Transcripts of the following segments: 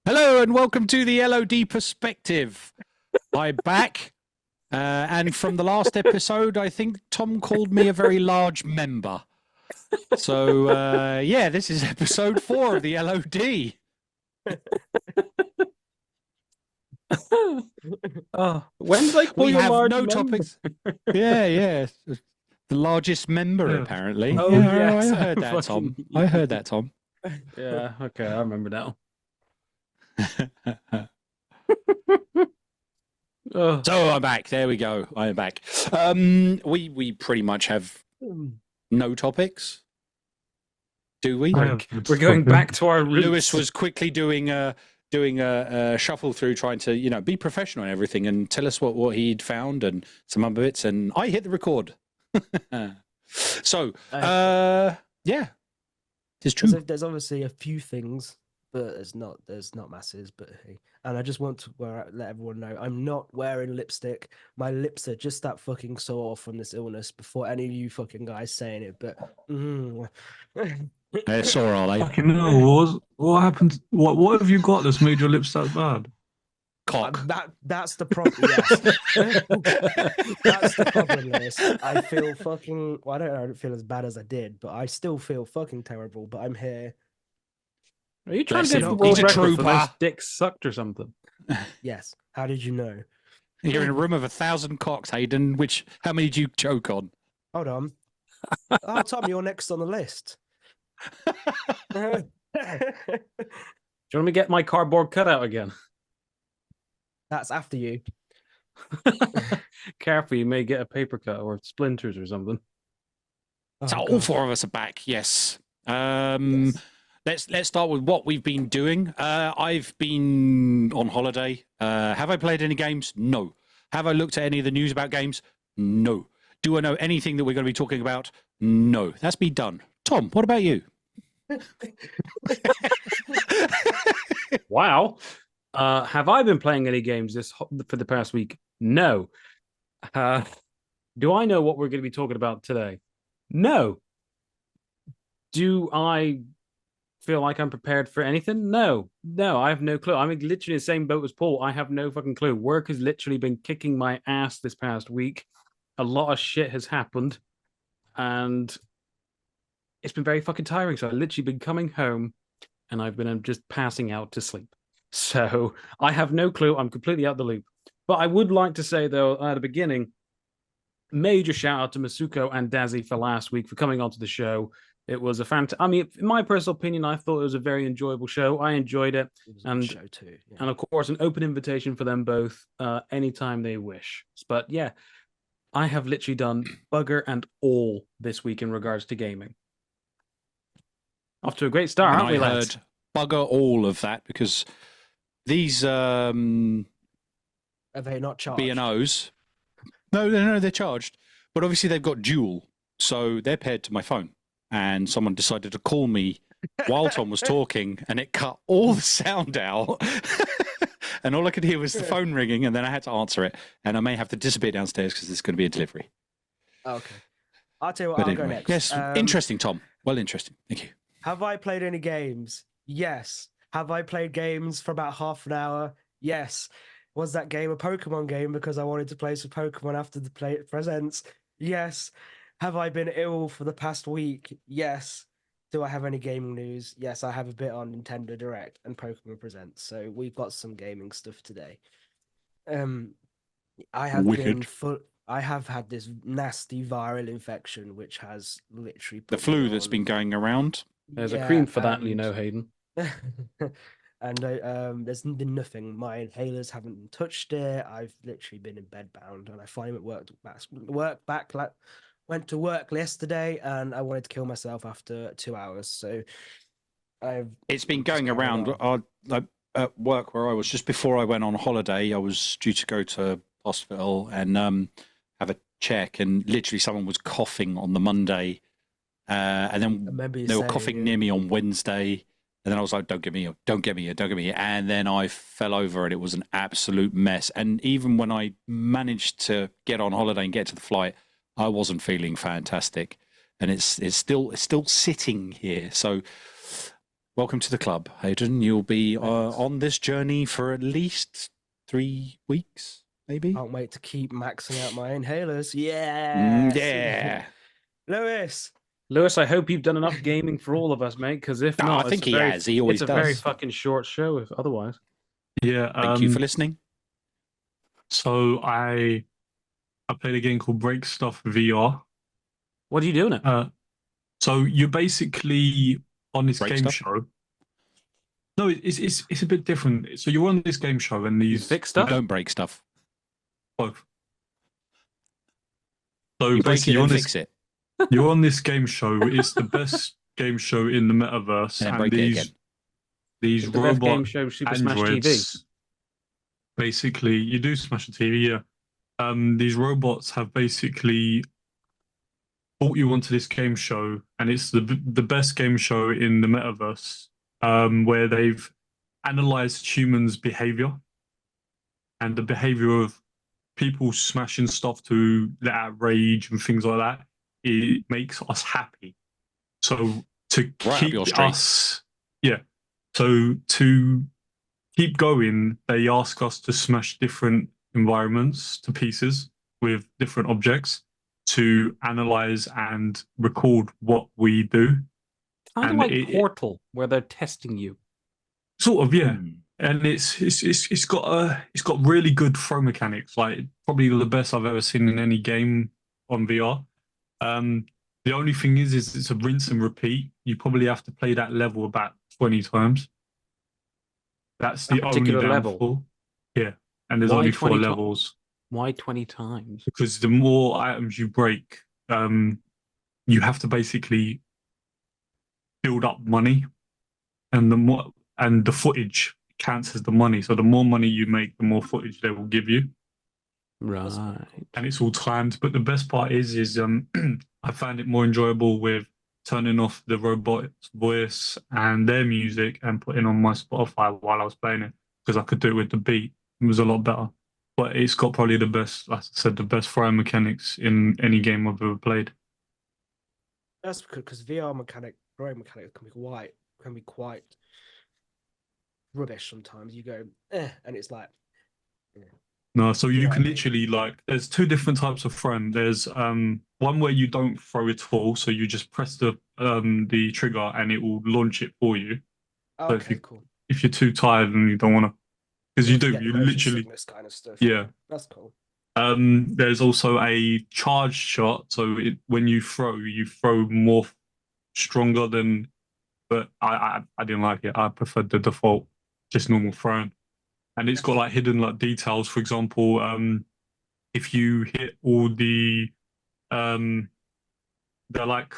Hello and welcome to the LOD Perspective. I'm back, and from the last episode, I think Tom called me a very large member. So, yeah, this is episode 4 of the LOD. Oh, when did I call We you a have large no member? topics. Yeah. The largest member, apparently. Oh, yeah, yes, I heard that, Tom. I heard that, Tom. Yeah, okay, I remember now. Oh. So I'm back. There we go. I'm back. We pretty much have no topics, do we? We're going back to our roots. Lewis was quickly doing a shuffle through, trying to be professional and everything, and tell us what he'd found and some other bits. And I hit the record. So yeah, it's true. There's obviously a few things, but there's not masses. But hey, and I just want to let everyone know I'm not wearing lipstick. My lips are just that fucking sore from this illness. Before any of you fucking guys saying it, but They're sore, are they? Fucking no, what happened? What have you got that's made your lips that bad? Cock. That's the problem. Yes. That's the problem. Lewis. I feel fucking. Well, I don't feel as bad as I did, but I still feel fucking terrible. But I'm here. Are you trying to Bless get him. the world He's a record for trooper. most dick sucked or something? Yes. How did you know? You're in a room of 1,000 cocks, Hayden. How many did you choke on? Hold on. Oh, Tom, you're next on the list. Do you want me to get my cardboard cutout again? That's after you. Careful, you may get a paper cut or splinters or something. So Oh, all God. 4 of us are back. Yes. Yes. Let's start with what we've been doing. I've been on holiday. Have I played any games? No. Have I looked at any of the news about games? No. Do I know anything that we're going to be talking about? No. That's been done. Tom, what about you? Wow. Have I been playing any games for the past week? No. Do I know what we're going to be talking about today? No. Do I feel like I'm prepared for anything? No, I have no clue. I'm literally in the same boat as Paul. I have no fucking clue. Work has literally been kicking my ass this past week. A lot of shit has happened, and it's been very fucking tiring. So I've literally been coming home, and I've been just passing out to sleep. So I have no clue. I'm completely out the loop. But I would like to say, though, at the beginning, major shout out to Masuko and Dazzy for last week for coming onto the show. It was a fantastic. I mean, in my personal opinion, I thought it was a very enjoyable show. I enjoyed it, It was a good show too. Yeah. and of course, an open invitation for them both anytime they wish. But yeah, I have literally done bugger and all this week in regards to gaming. Off to a great start, And aren't we, I lads? heard bugger all of that because these Are they not charged? B&Os, no, they're charged. But obviously they've got dual, so they're paired to my phone. And someone decided to call me while Tom was talking, and it cut all the sound out. And all I could hear was the phone ringing, and then I had to answer it. And I may have to disappear downstairs because there's going to be a delivery. Okay. I'll tell you what, But I'll go anyway, next. yes, interesting, Tom. Well, interesting. Thank you. Have I played any games? Yes. Have I played games for about half an hour? Yes. Was that game a Pokemon game because I wanted to play some Pokemon after the play presents? Yes. Have I been ill for the past week? Yes. Do I have any gaming news? Yes, I have a bit on Nintendo Direct and Pokemon Presents. So we've got some gaming stuff today. I have Wicked. I have had this nasty viral infection which has literally The put flu me that's on- been going around. There's a Yeah, cream for that, you and- know, Hayden. and there's been nothing. My inhalers haven't touched it. I've literally been in bed bound, and I finally went to work yesterday, and I wanted to kill myself after 2 hours. So It's been I'm just going carrying around. on. At work where I was just before I went on holiday, I was due to go to hospital and have a check, and literally someone was coughing on the Monday, and I then remember you they were saying, coughing yeah. near me on Wednesday, and then I was like, "Don't get me here, don't get me here, don't get me here," and then I fell over, and it was an absolute mess. And even when I managed to get on holiday and get to the flight, I wasn't feeling fantastic. and it's still sitting here. So, welcome to the club, Hayden. You'll be on this journey for at least 3 weeks, maybe. Can't wait to keep maxing out my inhalers. Yeah. Lewis, I hope you've done enough gaming for all of us, mate. Because if not, I think he has. He always it's a very does. fucking short show. If otherwise, Yeah. Thank you for listening. So I played a game called Break Stuff VR. what are you doing? So you're basically on this Break game stuff? show. No, it's a bit different. So you're on this game show and You these fix stuff. Don't break stuff. both. So You break basically it you're on and this fix it, you're on this game show. It's the best game show in the metaverse, and then and break it again. these It's the best game robot show, Super Smash TV. androids. Basically, you do smash the TV. Yeah. These robots have basically brought you onto this game show, and it's the best game show in the metaverse, where they've analyzed humans' behavior and the behavior of people smashing stuff to let out rage and things like that. It makes us happy. So to Right up keep your street. us, yeah. So to keep going, they ask us to smash different environments to pieces with different objects to analyze and record what we do. Kind of And like it- Portal, where they're testing you. Sort of, yeah. Hmm. And it's got really good throw mechanics, like probably the best I've ever seen in any game on VR. The only thing is it's a rinse and repeat. You probably have to play that level about 20 times. That's That the only particular level? downfall. Yeah, and there's Why only 4 20 ti- levels Why 20 times? because the more items you break, you have to basically build up money, and the footage counts as the money. So the more money you make, the more footage they will give you. Right. And it's all timed. But the best part is I found it more enjoyable with turning off the robot's voice and their music and putting on my Spotify while I was playing it, because I could do it with the beat. It was a lot better. But it's got probably the best, like I said, the best throwing mechanics in any game I've ever played. that's because VR throwing mechanics can be quite rubbish sometimes. You go, and it's like, No, so you Yeah, can I mean- literally there's 2 different types of throwing. There's one where you don't throw it at all, so you just press the trigger and it will launch it for you. So okay, cool. if you're too tired and you don't want to, because you do, Get you motion literally, sickness kind of stuff. yeah. That's cool. There's also a charge shot, so when you throw more stronger than, but I didn't like it. I preferred the default, just normal throwing. And it's got like hidden like details. For example, if you hit all the they're like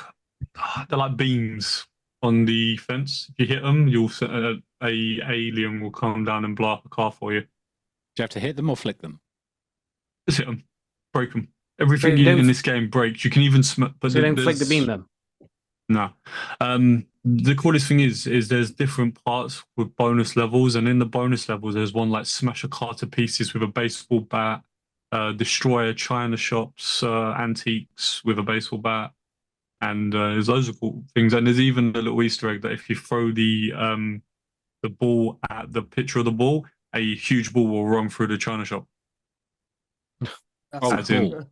beams on the fence. If you hit them, a alien will come down and blow up a car for you. Do you have to hit them or flick them? Just hit them, break them. Everything you don't in this game breaks. You can even but So you don't flick the there's- beam then? No. The coolest thing is there's different parts with bonus levels, and in the bonus levels, there's one like smash a car to pieces with a baseball bat, destroy a china shop's antiques with a baseball bat, and there's loads of cool things. And there's even a little Easter egg that if you throw the ball at the picture of the ball, a huge ball will run through the china shop. That's Oh, As in- cool.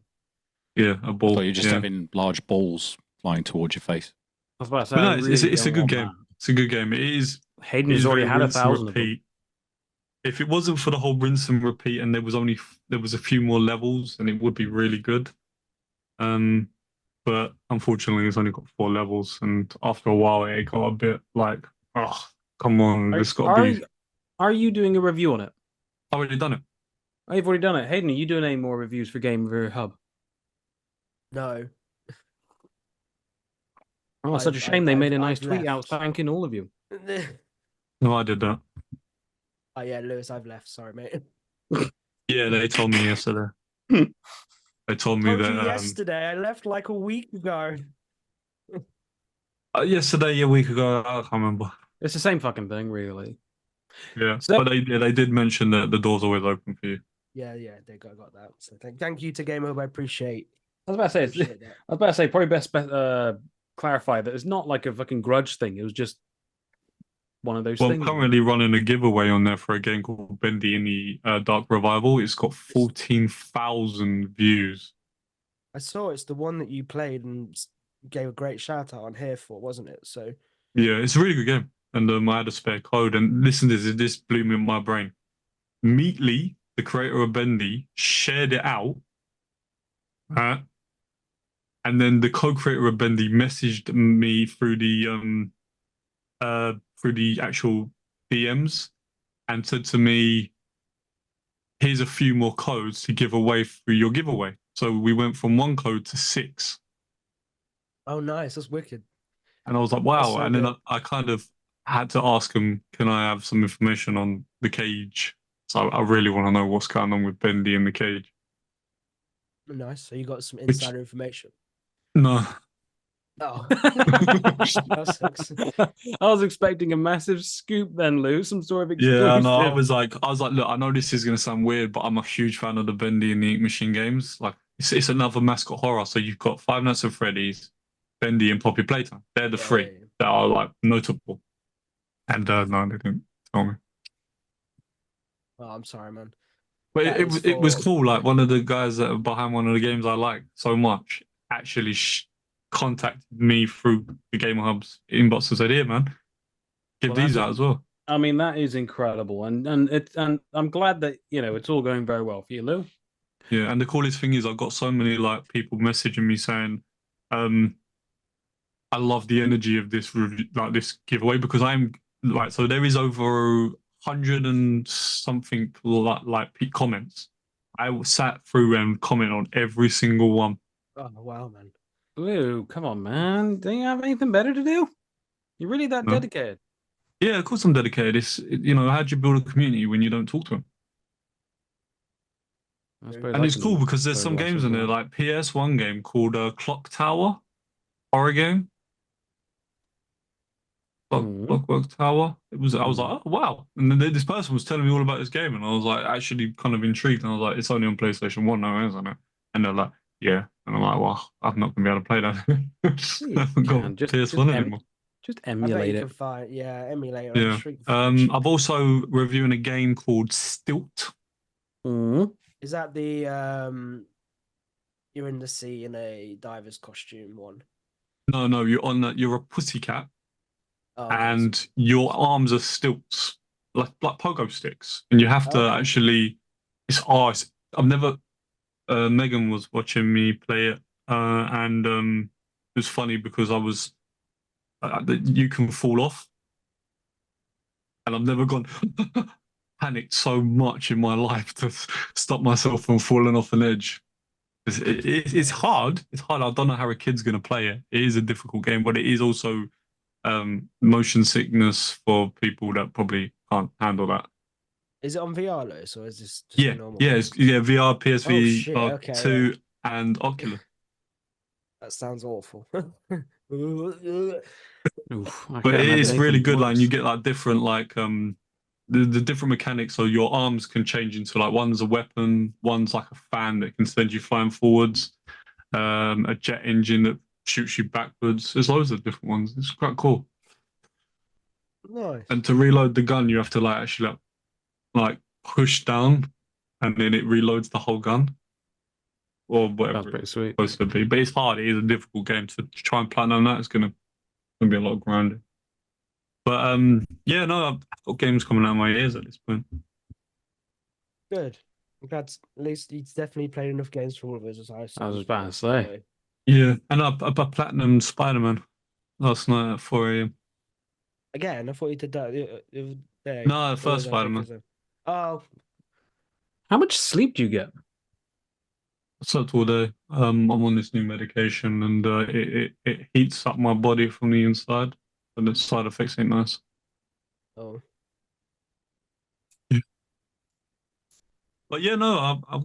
Yeah, a ball. So you're just yeah. having large balls flying towards your face. I was about to say, But no, I really it's a don't good want game. It's a good game. It is. that. Hayden It has is already very had rinse and 1,000 of them. repeat. If it wasn't for the whole rinse and repeat, and there was a few more levels, then it would be really good. But unfortunately, it's only got 4 levels, and after a while, it got a bit like, oh, come on, it's got to be. Are you doing a review on it? I've already done it. Oh, you've already done it. Hayden, are you doing any more reviews for Game Review Hub? No. Oh, it's such a shame they I've made a nice tweet left. out thanking all of you. No, I did that. Oh yeah, Lewis, I've left. Sorry, mate. Yeah, they told me yesterday. They told me Told you that yesterday. I left like a week ago. yesterday, a week ago. I can't remember. It's the same fucking thing, really. Yeah, So- but they did mention that the door's always open for you. Yeah, they got that. So thank you to Game Over. I appreciate I was about to say, Appreciate that. I was about to say, probably best clarify that it's not like a fucking grudge thing. It was just one of those Well, I'm things. currently running a giveaway on there for a game called Bendy in the Dark Revival. It's got 14,000 views. I saw it's the one that you played and gave a great shout out on here for, wasn't it? So Yeah, it's a really good game. And I had a spare code. And listen to this blew me in my brain. Meatly, the creator of Bendy, shared it out. And then the co-creator of Bendy messaged me through the actual DMs and said to me, here's a few more codes to give away through your giveaway. So we went from 1 code to 6. oh nice, that's wicked. And I was like, That's wow. so And then good. I kind of had to ask him, can I have some information on the cage? So I really want to know what's going on with Bendy in the cage. Nice. So you got some Which, insider information. no. Oh, that sucks. I was expecting a massive scoop then, Lou, some sort of Yeah, I know. exclusive. I was like, look, I know this is gonna sound weird, but I'm a huge fan of the Bendy and the Ink Machine games. Like, it's another mascot horror. So you've got Five Nights at Freddy's, Bendy, and Poppy Playtime. They're the Yeah, three yeah, yeah. that are like notable. And no, they didn't tell me. Oh, I'm sorry, man. But That is it was for cool. Like one of the guys that are behind one of the games I like so much actually contacted me through the Gamer Hub's inbox and said, "Here, man, give Well, these out as well." I mean, that is incredible, and I'm glad that it's all going very well for you, Lou. Yeah, and the coolest thing is I've got so many like people messaging me saying, um, "I love the energy of this like this giveaway because I'm like so there is over 100 and something like comments. I sat through and comment on every single one." oh wow, man. Lou, come on, man. Do you have anything better to do? You're really that No? dedicated. Yeah, of course I'm dedicated. How do you build a community when you don't talk to them? I suppose And I it's cool can because there's learn some the games in lessons there, now. like PS1 game called Clock Tower, horror game, Mhm. Clockwork Tower. I was like, Mhm. oh wow. And then this person was telling me all about this game, and I was like, actually kind of intrigued. And I was like, it's only on PlayStation 1 now, isn't it? And they're like, yeah. And I'm like, well, I'm not gonna be able to play that. I You haven't got can just PS1 anymore. just I bet you emulate can it. find emulator. I'm Yeah. sure you can find it cheap. I've also reviewing a game called Stilt. Mhm. Is that the you're in the sea in a diver's costume one? No, you're a pussycat Oh, okay. and your arms are stilts, like pogo sticks, and you have to Okay. actually. I've never. Megan was watching me play it, and it was funny because I was. You can fall off, and I've never gone panicked so much in my life to stop myself from falling off an edge. It's Nice. hard. It's hard. I don't know how a kid's gonna play it. It is a difficult game, but it is also motion sickness for people that probably can't handle that. Is it on VR, Lewis, or is this just a Yeah, normal yeah, game? yeah. VR, Oh PSV, shit. Okay, yeah. 2, and Oculus. That sounds awful. Oof, I But can't imagine it's really anything good. Like, and you worse. get like different the different mechanics. So your arms can change into like one's a weapon, one's like a fan that can send you flying forwards, a jet engine that shoots you backwards. There's loads of different ones. It's quite cool. Nice. And to reload the gun, you have to like actually like push down, and then it reloads the whole gun or Sounds whatever pretty it's sweet. supposed to be. But it's hard. It is a difficult game to try and platinum that. It's gonna be a lot of grinding. But yeah, no, I've got games coming out of my ears at this point. Good. I'm glad at least he's definitely played enough games for all of us, as I I was sounds about to like. say. So, Yeah, and I platinum Spider-Man last night at 4 a.m. again, I thought you did that the other day. No, the Or first was I thinking Spider-Man. so? Oh, How much sleep do you get? I slept all day. I'm on this new medication, and it heats up my body from the inside, and the side effects ain't nice. oh. Yeah. But yeah, no, I've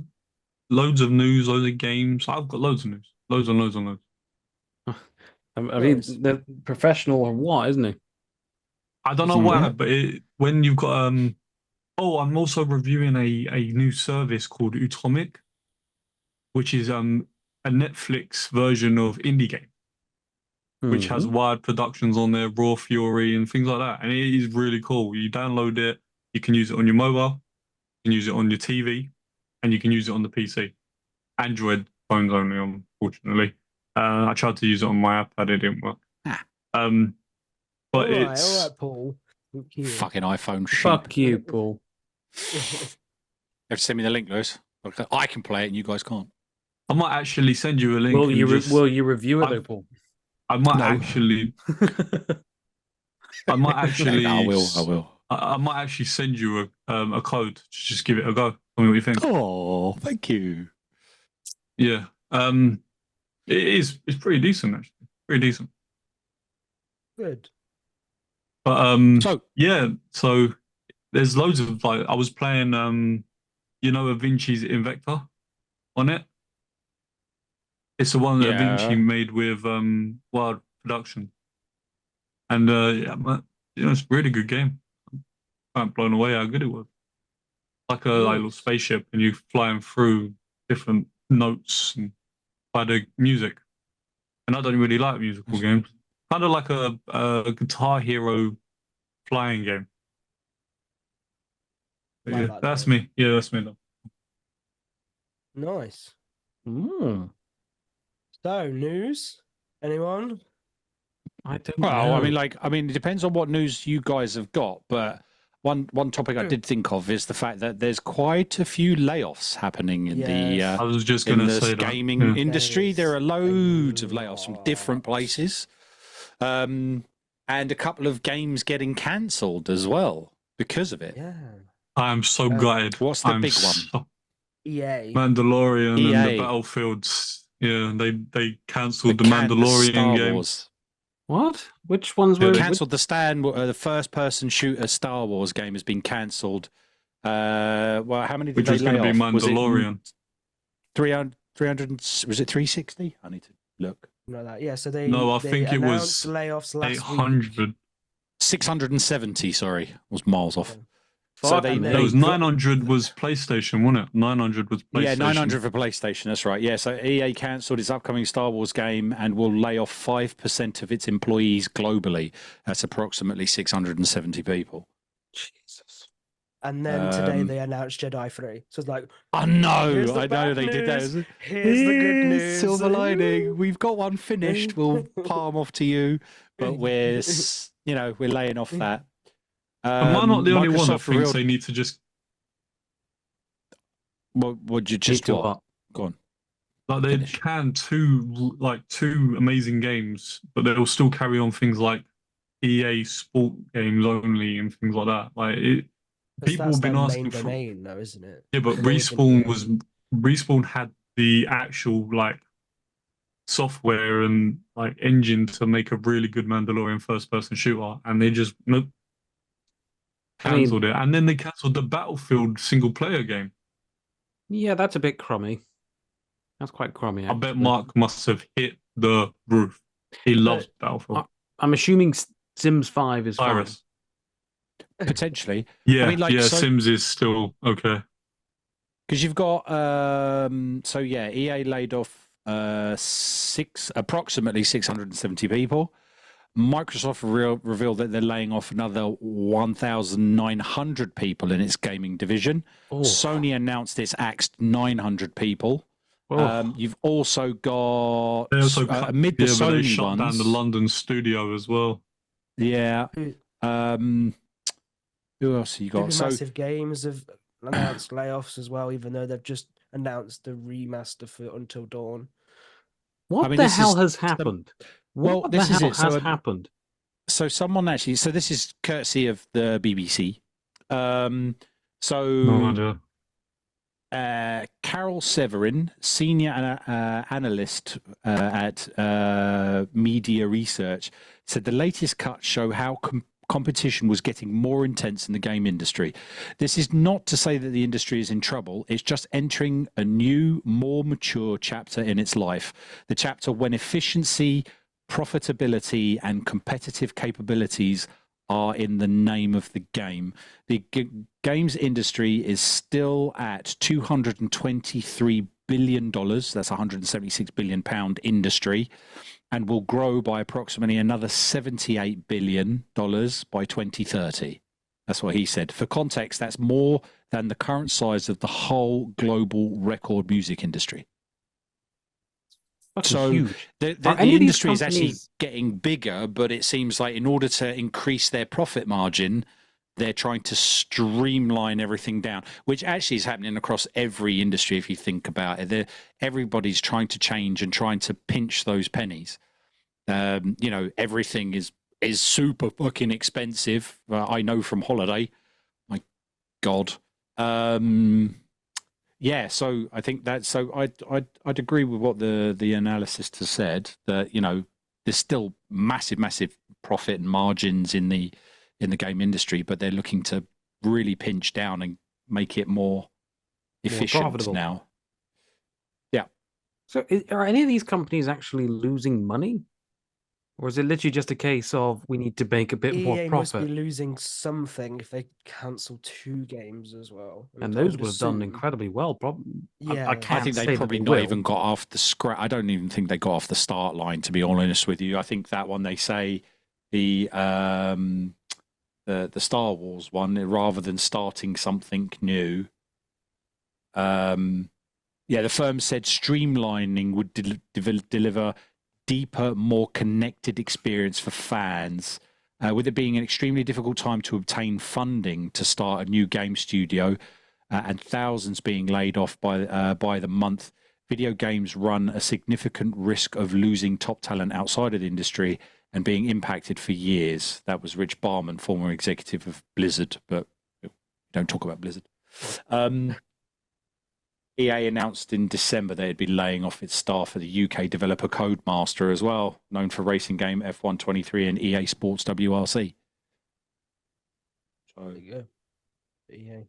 loads of news, loads of games. I've got loads of news, loads and loads and loads. I mean, Nice. the professional or what, isn't he? I don't know Isn't why, it? but when you've got oh, I'm also reviewing a new service called Utomic, which is a Netflix version of indie game, which has Wired Productions on there, Raw Fury, and things like that. And it is really cool. You download it, you can use it on your mobile, you can use it on your TV, and you can use it on the PC. Android phones only, unfortunately. I tried to use it on my iPad, it didn't work. But all it's right, Paul. Thank you. Fucking iPhone sheep. Fuck you, Paul. You have to send me the link, Lewis. I can play it and you guys can't. I might actually send you a link. Will you review it, though, Paul? I might No. actually. I might actually. I will. I might actually send you a code to just give it a go. Tell me what you think. Oh, thank you. Yeah. It's pretty decent actually. Pretty decent. Good. But So yeah. So there's loads of like I was playing you know, Da Vinci's Invector on it. It's the one that Da Yeah. Vinci made with Wild Production. And yeah, man, you know, it's a really good game. I'm blown away how good it was. Like a little spaceship, and you're flying through different notes and by the music. And I don't really like musical games. Kind of like a Guitar Hero flying game. But Like yeah, that, that's though. me. Yeah, that's me. Though. Nice. Mm. So, news? Anyone? I don't well, know. I mean, it depends on what news you guys have got, but one topic I did think of is the fact that there's quite a few layoffs happening in Yes. I was just in going to the say that. gaming Yeah. industry. There are There's loads a of layoffs from different lot. places, and a couple of games getting cancelled as well because of it. Yeah. I'm so gutted. What's the I'm big one? so- EA. Mandalorian and the EA. Battlefields. Yeah, they cancelled the Star Mandalorian game. Wars. What? Which ones Yeah, were they Cancelled the first-person shooter Star Wars game has been cancelled. Well, how many did Which they was lay going to be off? Was it Mandalorian. 300, was it 360? I need to look. Like that. Yeah, so they No, I they think it was announced layoffs last week. 800. 670, sorry, was miles off. Okay. So Fuck they, and me. There was got- 900 was PlayStation, wasn't it? 900 was PlayStation. Yeah, 900 for PlayStation. That's right. Yeah, so EA cancelled its upcoming Star Wars game and will lay off 5% of its employees globally. That's approximately 670 people. Jesus. And then today Um, they announced Jedi 3. So it's like, I know, Here's the I know bad they did news. that. here's the good news. Silver lining. We've got one finished. We'll palm off to you, but we're laying off that. Am I not the only one that Microsoft thinks revealed- they need to just Would you just Need to what? Go on. like they Finish. can two amazing games, but they'll still carry on things like EA sport games only and things like that. Like it, 'cause people that's have been their asking main for domain, though, isn't it? yeah, but They've always been Respawn had the actual like software and like engine to make a really good Mandalorian first person shooter, and they just cancelled it. And then they cancelled the Battlefield single player game. Yeah, that's a bit crummy. That's quite crummy. I bet actually. Mark must have hit the roof. He loves Battlefield. I'm assuming Sims 5 is fine. Iris. Potentially. Yeah, I mean, like, so- Sims is still okay. Because you've got, EA laid off approximately 670 people. Microsoft revealed that they're laying off another 1,900 people in its gaming division. Oh. Sony announced it's axed 900 people. Oh. You've also got They also cut, amid the but they Sony shut down ones. the London studio as well. Yeah. Who else have you got? So Massive Games have announced layoffs as well, even though they've just announced the remaster for Until Dawn. What I mean, the this hell is- has happened? well, What this the is hell it. So, has happened? so someone actually. So this is courtesy of the BBC. No So idea. Carol Severin, senior analyst at Media Research, said the latest cuts show how competition was getting more intense in the game industry. This is not to say that the industry is in trouble. It's just entering a new, more mature chapter in its life. The chapter when efficiency, profitability, and competitive capabilities are in the name of the game. The games industry is still at $223 billion. That's 176 billion pound industry, and will grow by approximately another 78 billion dollars by 2030. That's what he said. For context, that's more than the current size of the whole global record music industry. Fucking So huge. the Are any of these industry is actually companies- getting bigger, but it seems like in order to increase their profit margin, they're trying to streamline everything down, which actually is happening across every industry if you think about it. Everybody's trying to change and trying to pinch those pennies. You know, everything is super fucking expensive. I know from holiday. My God. Yeah, so I think that. So I'd agree with what the analyst has said, that, you know, there's still massive profit and margins in the game industry, but they're looking to really pinch down and make it more efficient profitable. now. Yeah. So are any of these companies actually losing money? Or is it literally just a case of we need to make a bit more EA must be profit? losing something if they cancel 2 games as well. And I those would will have done assume. incredibly well. Yeah. I can't I think say they that probably they not will. even got off the scratch. I don't even think they got off the start line, to be honest with you. I think that one, they say the Star Wars one, rather than starting something new. Yeah, the firm said streamlining would deliver deeper, more connected experience for fans. With it being an extremely difficult time to obtain funding to start a new game studio, and thousands being laid off by the month, video games run a significant risk of losing top talent outside of the industry and being impacted for years. That was Rich Barman, former executive of Blizzard, but we don't talk about Blizzard. EA announced in December they'd be laying off its staff for the UK developer Codemaster as well, known for racing game F1 23 and EA Sports WRC. So There you go. EA.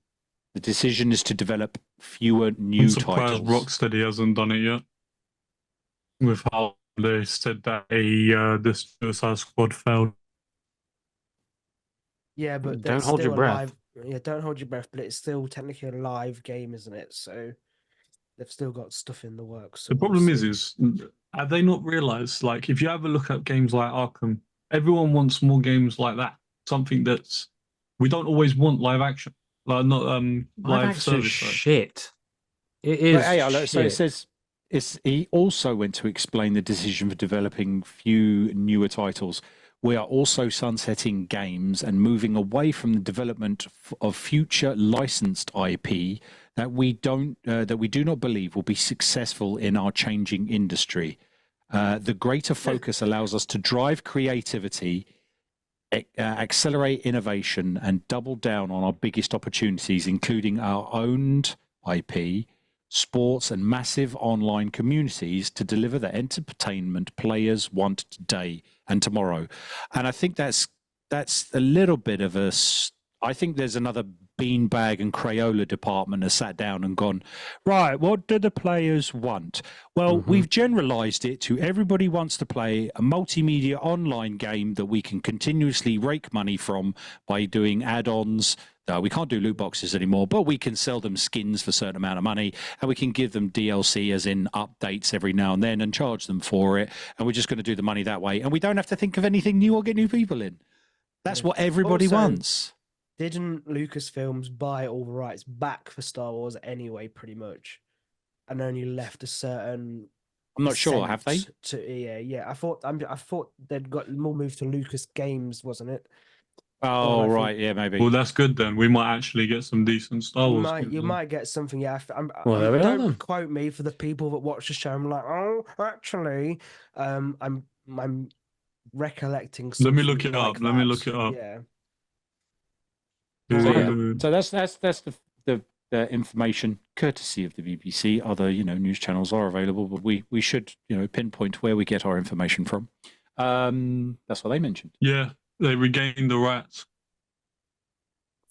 the decision is to develop fewer I'm new surprised titles. Rocksteady hasn't done it yet. With how they said that this Suicide Squad failed. Yeah, but Don't that's hold your still a breath. live. Yeah, don't hold your breath. But it's still technically a live game, isn't it? So they've still got stuff in the works. So The we'll problem see. is, have they not realized, like, if you have a look at games like Arkham, everyone wants more games like that. Something that's, we don't always want live action, like not live Action service. Sorry. shit. It is But, hey, so it shit. says he also went to explain the decision for developing few newer titles. We are also sunsetting games and moving away from the development of future licensed IP that we do not believe will be successful in our changing industry. The greater focus allows us to drive creativity, accelerate innovation, and double down on our biggest opportunities, including our owned IP, sports, and massive online communities to deliver the entertainment players want today and tomorrow. And I think that's a little bit of a. I think there's another beanbag and Crayola department has sat down and gone, right, what do the players want? Well, we've generalized it to everybody wants to play a multimedia online game that we can continuously rake money from by doing add-ons. We can't do loot boxes anymore, but we can sell them skins for a certain amount of money, and we can give them DLC, as in updates, every now and then, and charge them for it. And we're just going to do the money that way, and we don't have to think of anything new or get new people in. That's Yeah. what everybody Also, wants. Didn't Lucasfilms buy all the rights back for Star Wars anyway, pretty much, and only left a certain? I'm not sure. Have they? To EA? Yeah, I thought they'd got more moved to Lucas Games, wasn't it? Oh, I think- right. Yeah, maybe. Well, that's good then. We might actually get some decent Star Wars. You might get something. Yeah, Well, there we are don't then. quote me for the people that watch the show. I'm like, oh, actually, I'm recollecting. Let me something look it like up. Let me that. look it up. Yeah. So, yeah. Uh, So that's the information courtesy of the BBC. Other news channels are available, but we should pinpoint where we get our information from. That's what they mentioned. Yeah, they regained the rights.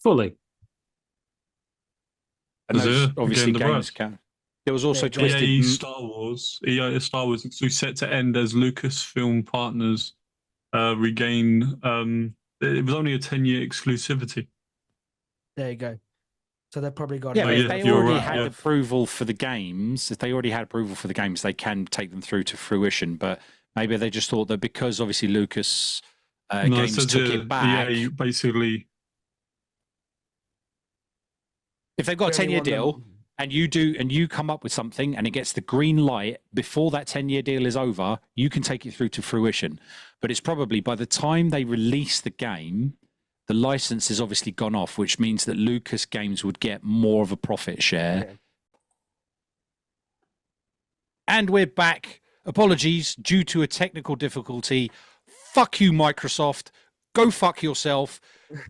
Fully. And Is those it? obviously Regained the games rights. count. There was also Yeah, Twisted. EA Star Wars is set to end as Lucasfilm partners regain. It was only a 10-year exclusivity. There you go. So they've probably got Yeah, it. but yeah, if they you're already right, had yeah. approval for the games, they can take them through to fruition. But maybe they just thought that because obviously Lucas No, it Games says took here, it back. EA basically. If they've got a They only 10-year want them- deal and you come up with something and it gets the green light before that 10-year deal is over, you can take it through to fruition. But it's probably by the time they release the game, the license has obviously gone off, which means that Lucas Games would get more of a profit share. Yeah. And we're back. Apologies due to a technical difficulty. Fuck you, Microsoft. Go fuck yourself.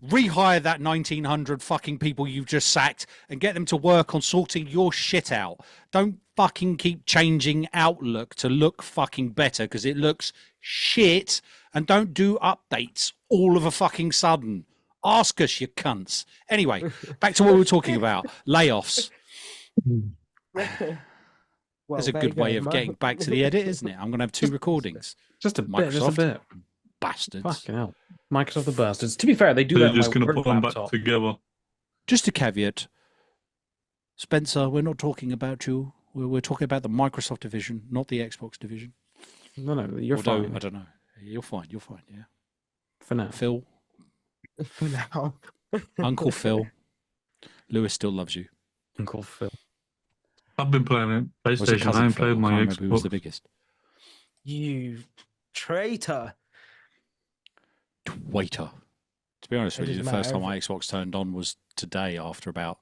Rehire that 1900 fucking people you've just sacked and get them to work on sorting your shit out. Don't fucking keep changing Outlook to look fucking better because it looks shit, and don't do updates all of a fucking sudden. Ask us, you cunts. Anyway, back to what we were talking about. Layoffs. Well, That's a there good you go, way of Mike. getting back to the edit, isn't it? I'm going to have two recordings. Just a bit. Just a Microsoft. bit. Bastards. Fucking hell. Microsoft the bastards. To be fair, they do They're that on just my going to work put them back laptop. together. Just a caveat. Spencer, we're not talking about you. We're talking about the Microsoft division, not the Xbox division. No, you're Although, fine I don't know. You're fine. You're fine. Yeah. for now. Phil, For now. Uncle Phil, Lewis still loves you. Uncle Phil. I've been playing it. Or was it PlayStation. I cousin ain't Phil? I played can't my remember who was Xbox. the biggest. You traitor. Waiter. To be honest It with you, the doesn't first time matter. my Xbox turned on was today after about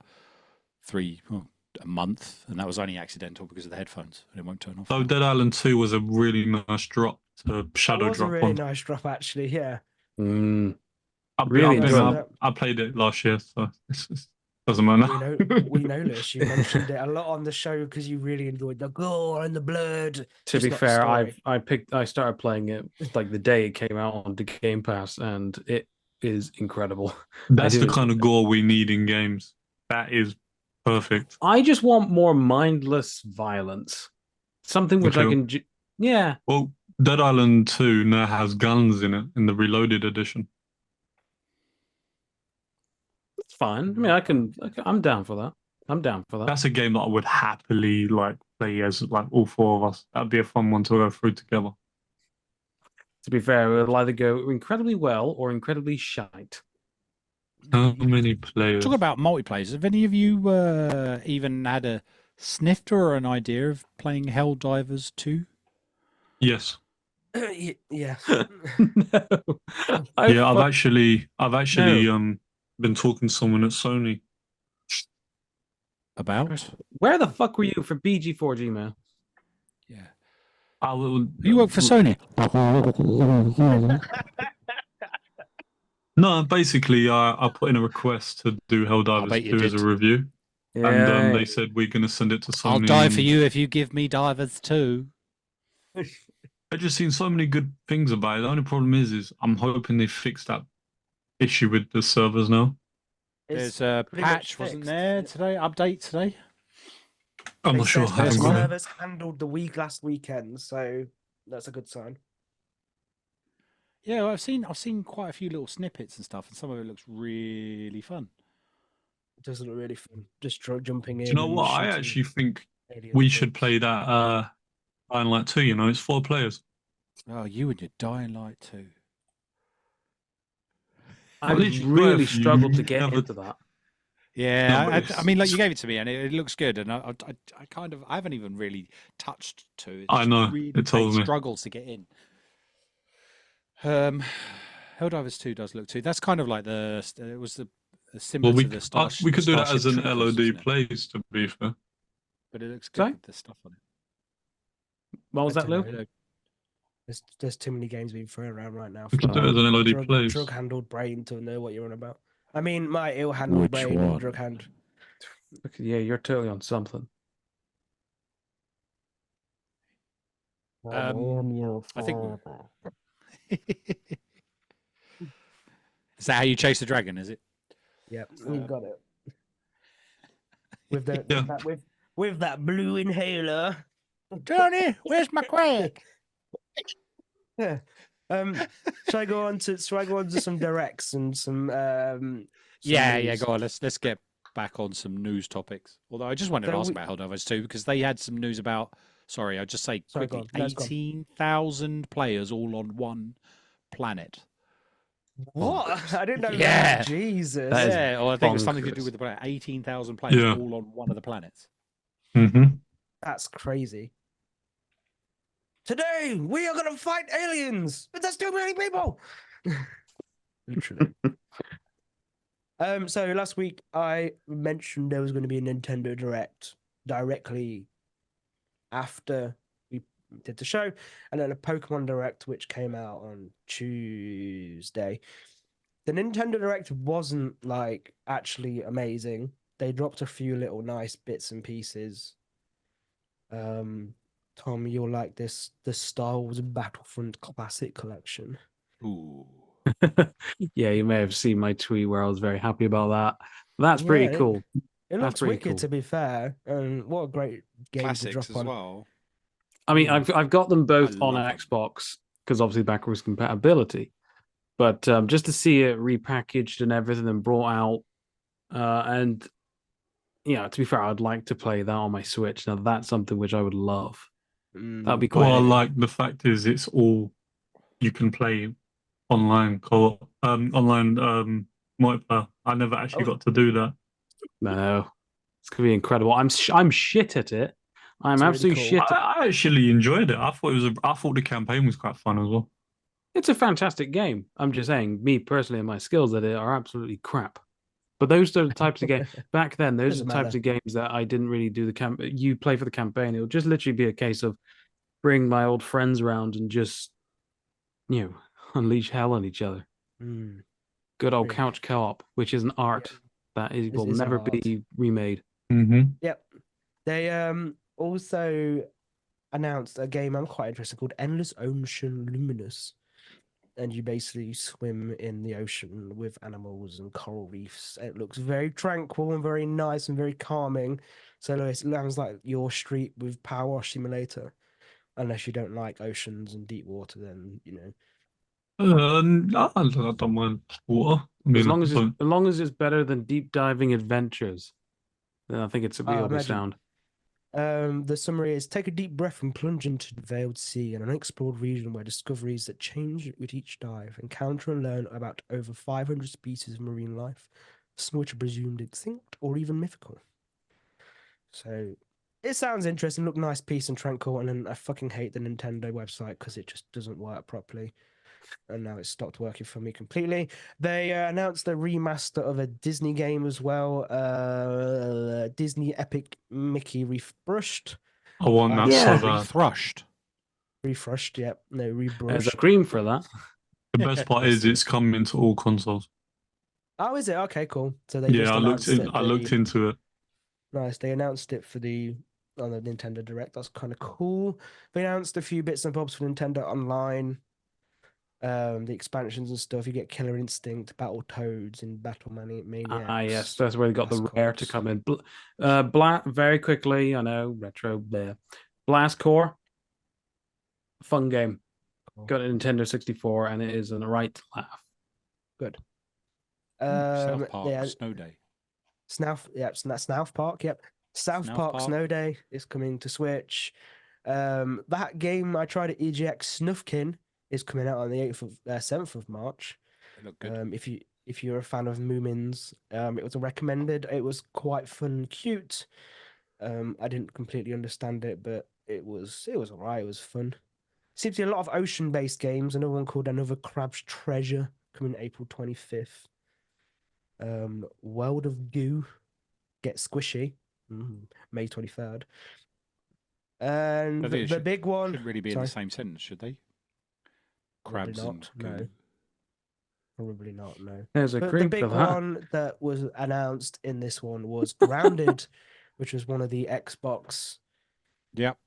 a month, and that was only accidental because of the headphones, and it won't turn off. So Dead Island 2 was a really nice drop to That shadow was a drop really on. nice drop, actually. Yeah. Mm. I've Really been- enjoyed it. I played it last year, so it doesn't matter. We know this. You mentioned it a lot on the show because you really enjoyed the gore and the blood. To just be not the fair, story. I started playing it like the day it came out on the Game Pass, and it is incredible. That's the do. kind of gore we need in games. That is perfect. I just want more mindless violence. Something which I Okay. can. Yeah. Well, Dead Island 2 now has guns in it in the Reloaded edition. It's fine. I mean, I'm down for that. I'm down for that. That's a game that I would happily play as all four of us. That'd be a fun one to go through together. To be fair, it'll either go incredibly well or incredibly shite. How many players? Talk about multiplayers. Have any of you even had a snifter or an idea of playing Helldivers 2? Yes. Yeah. No. I've actually been talking to someone at Sony. About? Where the fuck were you for BG4 Gmail? Yeah. I will. You work for Sony? No, basically, I put in a request to do I Helldivers bet you 2 as a did. review, Yeah. and they said we're going to send it to Sony. I'll die for and you if you give me Divers 2. I've just seen so many good things about it. The only problem is I'm hoping they fix that issue with the servers now. It's There's a pretty much patch, wasn't fixed. there today? Update today? I'm They not sure. said I that haven't the got it. servers handled the last weekend, so that's a good sign. Yeah, well, I've seen quite a few little snippets and stuff, and some of it looks really fun. It does look really fun. Just jumping in. Do you know and what? I shooting actually think alien we things. should play that Dying Light 2. You know, it's 4 players. Oh, you and your Dying Light 2. I literally really swear if you struggled to get never- into that. Yeah, No, but I it's- mean, like you gave it to me, and it looks good, and I haven't even really touched 2. It I just know, really it told me. struggles to get in. Helldivers 2 does look too. That's kind of like it was the similar Well, to the Star. we could do that Starship as an Troopers, LOD isn't it? plays, to be fair. But it looks good Sorry? with the stuff on it. What was I that, don't Lou? know. There's too many games being thrown around right now. We could do it as an LOD plays. Drug-handled brain to know what you're on about. I mean, my ill-handled Which brain one? and drug hand. Yeah, you're totally on something. I think. Is that how you chase the dragon? Is it? Yep, we've got it. With the Yeah. with that blue inhaler. Johnny, where's my crack? Yeah. Shall I go on to some directs and some Yeah, news? go on. Let's get back on some news topics. Although I just wanted to So ask we- about Helldivers 2 because they had some news about. Sorry, I'll just say Sorry, go quickly: on. No, it's gone. 18,000 players all on one planet. What? Bonkers. I didn't know Yeah. that. Jesus. That is Yeah, or I think it was something to bonkers. do with the planet. 18,000 players Yeah. all on one of the planets. Mm-hmm. That's crazy. Today we are gonna fight aliens, but there's too many people. Literally. So last week I mentioned there was going to be a Nintendo Direct directly after we did the show, and then a Pokemon Direct which came out on Tuesday. The Nintendo Direct wasn't like actually amazing. They dropped a few little nice bits and pieces. Tom, you'll like this, the Star Wars Battlefront Classic Collection. Ooh. Yeah, you may have seen my tweet where I was very happy about that. That's pretty Yeah, cool. It That's looks pretty wicked, cool. to be fair. And what a great game to Classics drop as on. well. I mean, Mm. I've got them both on love 'em. Xbox because obviously backwards compatibility. But just to see it repackaged and everything and brought out, and to be fair, I'd like to play that on my Switch. Now that's something which I would love. That'd be quite. Well, like the fact is, it's all you can play online co-op, online multiplayer. I never actually Oh. got to do that. No, it's gonna be incredible. I'm shit at it. I'm It's really absolutely cool. shit. I actually enjoyed it. I thought the campaign was quite fun as well. It's a fantastic game. I'm just saying, me personally and my skills at it are absolutely crap. But those are the types of games back then. Those are Doesn't the types matter. of games that I didn't really do the camp. You play for the campaign. It would just literally be a case of bring my old friends around and just unleash hell on each other. Mm. Good old Really. couch co-op, which is an art that This will is an never art. be remade. Mm-hmm. Yep. They also announced a game I'm quite interested called Endless Ocean Luminous. And you basically swim in the ocean with animals and coral reefs. It looks very tranquil and very nice and very calming. So it sounds like your street with Power Wash Simulator. Unless you don't like oceans and deep water, then I don't mind water. I mean, As long as it's better than deep diving adventures, then I think it'll be imagine. sound. The summary is: take a deep breath and plunge into the veiled sea, an unexplored region where discoveries that change with each dive. Encounter and learn about over 500 species of marine life, some which are presumed extinct or even mythical. So it sounds interesting. Look nice, peace and tranquil. And then I fucking hate the Nintendo website because it just doesn't work properly. And now it's stopped working for me completely. They announced a remaster of a Disney game as well. Disney Epic Mickey Refbrushed. I want that Yeah. so bad. Thrushed. Refreshed, yep. No, There's a rebrushed. cream for that. The best part is it's coming to all consoles. Oh, is it? Okay, cool. So they just I announced looked into it. Nice. They announced it on the Nintendo Direct. That's kind of cool. They announced a few bits and bobs for Nintendo Online. The expansions and stuff. You get Killer Instinct, Battle Toads, and Battle Maniacs. Ah, yes, that's where they got the rare to Mascots. come in. Very quickly, I know, retro there. Blast Core, fun game. Cool. Got a Nintendo 64, and it is a right laugh. Good. South Park Yeah, Snow Day. Snouff, yep, Snouff Park, yep. South Snouff Park Park. Snow Day is coming to Switch. That game I tried at EGX Snufkin is coming out on the 7th of March. They look good. If you're a fan of Moomins, it was a recommended. It was quite fun and cute. I didn't completely understand it, but it was alright. It was fun. Seems to be a lot of ocean-based games. Another one called Another Crab's Treasure coming April 25th. World of Goo, Get Squishy, May 23rd. And I think it the big one shouldn't really be in sorry, the same sentence, should they? Probably Crabs and not, no. goo. Probably not, no. There's a But the cream big for that. one that was announced in this one was Grounded, which was one of the Xbox Yep.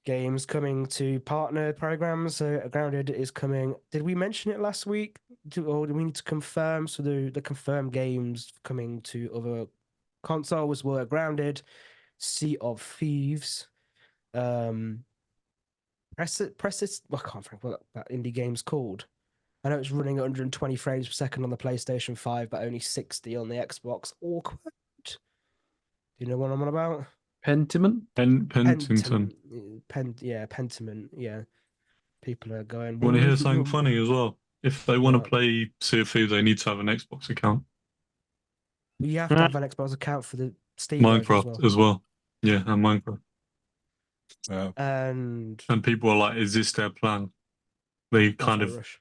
games coming to partner programs. So Grounded is coming. Did we mention it last week? Or do we need to confirm? So the confirmed games coming to other consoles were Grounded, Sea of Thieves, Press it. I can't remember what that indie game's called. I know it's running at 120 frames per second on the PlayStation 5, but only 60 on the Xbox. Awkward. Do you know what I'm on about? Pentiment? Pentington. Pentiment. Yeah, people are going. Want to hear something funny as well? If they want to What? play Sea of Thieves, they need to have an Xbox account. You have to have an Xbox account for the Steam version as well. Minecraft as well. Yeah, and Minecraft. And And people are like, is this their plan? They kind Fi of Rush.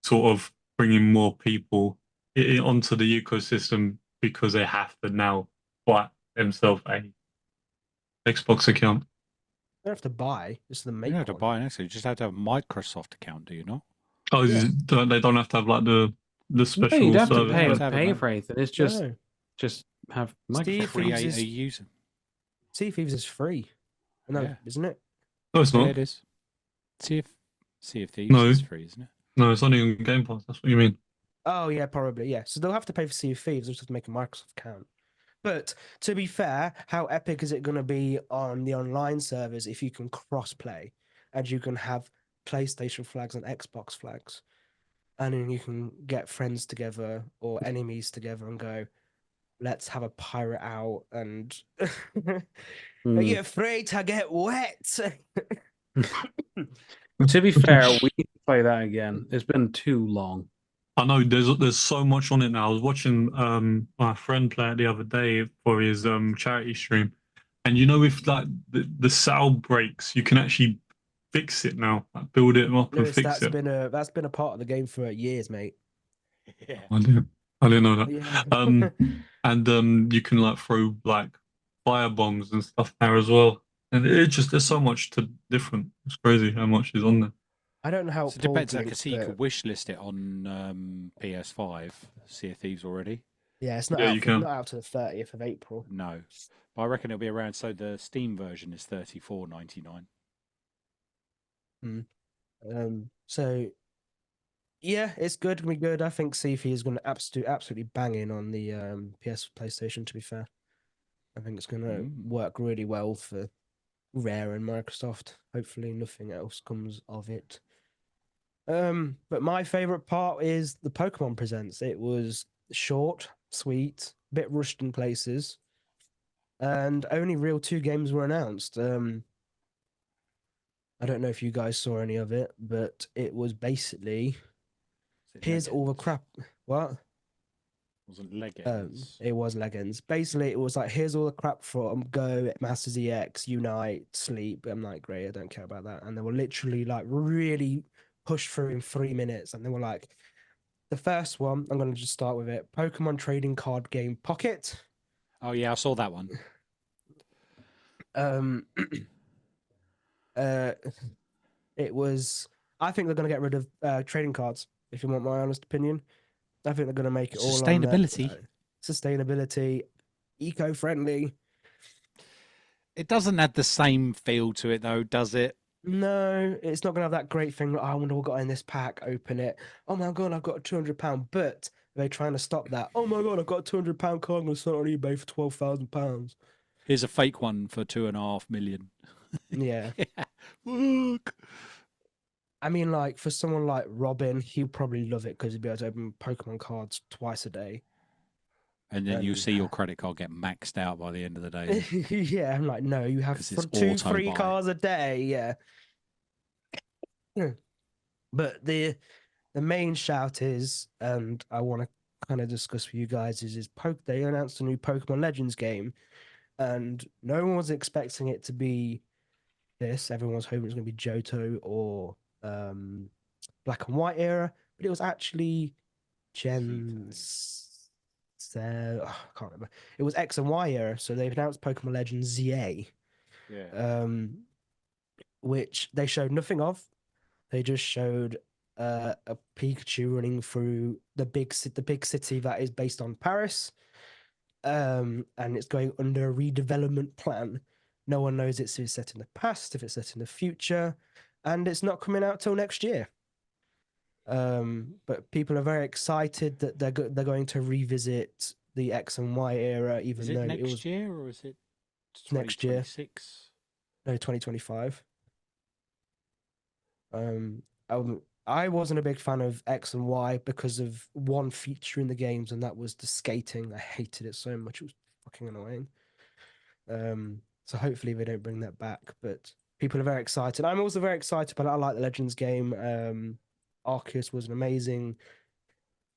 sort of bringing more people onto the ecosystem because they have to now buy themselves a Xbox account. You don't have to buy, just the You make don't have to one. buy an Xbox. You just have to have a Microsoft account, do you not? Oh, Yeah. they don't have to have like the No, special you'd have to service. Yeah, pay let's have it, pay man. for anything. It's just No, have Steve Microsoft. Thieves Create is a user. Sea of Thieves is free. No, Yeah. isn't it? No, it's Yeah, not. it is. Sea of Thieves No. is free, isn't it? No, it's only on Game Pass. That's what you mean. Oh yeah, probably yeah. So they'll have to pay for Sea of Thieves. They'll just have to make a Microsoft account. But to be fair, how epic is it going to be on the online servers if you can cross play and you can have PlayStation flags and Xbox flags, and then you can get friends together or enemies together and go, let's have a pirate out and Hmm. are you afraid to get wet? To be fair, we need to play that again. It's been too long. I know there's so much on it now. I was watching my friend play it the other day for his charity stream, and you know if like the sound breaks, you can actually fix it now. Like, build it up and Lewis, fix it. that's been a part of the game for years, mate. Yeah. I didn't know that. Yeah. And you can like throw like fire bombs and stuff there as well. And it just there's so much to different. It's crazy how much is on there. I don't know how So it Paul depends. I can thinks, see you but could wish list it on PS5, Sea of Thieves already. yeah, it's not Yeah, out you for, can. not out to the 30th of April. No. But I reckon it'll be around. So the Steam version is $34.99. So yeah, it's good. Gonna be good. I think Sifi is going to absolutely bang in on the PS PlayStation. To be fair, I think it's going to work really well for Rare and Microsoft. Hopefully, nothing else comes of it. But my favorite part is the Pokemon Presents. It was short, sweet, a bit rushed in places, and only real two games were announced. I don't know if you guys saw any of it, but it was basically here's all the crap. What? Wasn't Legends. It was Legends. Basically, it was like here's all the crap from Go, Masters EX, Unite, Sleep. I'm like, great, I don't care about that. And they were literally like really pushed through in 3 minutes. And they were like, the first one, I'm gonna just start with it. Pokemon trading card game Pocket. Oh yeah, I saw that one. It was. I think they're gonna get rid of trading cards. If you want my honest opinion, I think they're gonna make it all on Sustainability. sustainability, eco-friendly. It doesn't have the same feel to it though, does it? No, it's not gonna have that great thing. Like, oh, I wonder what got in this pack. Open it. Oh my god, I've got a £200. But they're trying to stop that. Oh my god, I've got a £200 card. I'm gonna sell it on eBay for £12,000. Here's a fake one for 2.5 million. Yeah. Look. I mean, like for someone like Robin, he'd probably love it because he'd be able to open Pokemon cards twice a day. And then you see your credit card get maxed out by the end of the day. Yeah, I'm like, no, you have 'Cause it's two, auto 3 buy. cards a day. Yeah. But the main shout is, and I want to kind of discuss with you guys, is they announced a new Pokemon Legends game, and no one was expecting it to be this. Everyone was hoping it was going to be Johto or Black and White era, but it was actually I can't remember. It was X and Y era, so they've announced Pokemon Legends ZA. Yeah. Which they showed nothing of. They just showed a Pikachu running through the big city that is based on Paris, and it's going under a redevelopment plan. No one knows if it's set in the past, if it's set in the future, and it's not coming out till next year. But people are very excited that they're going to revisit the X and Y era, even Is though it next it was year or is it next year. 2026? No, 2025. I wasn't a big fan of X and Y because of one feature in the games, and that was the skating. I hated it so much; it was fucking annoying. So hopefully they don't bring that back. But people are very excited. I'm also very excited, but I like the Legends game. Arceus was an amazing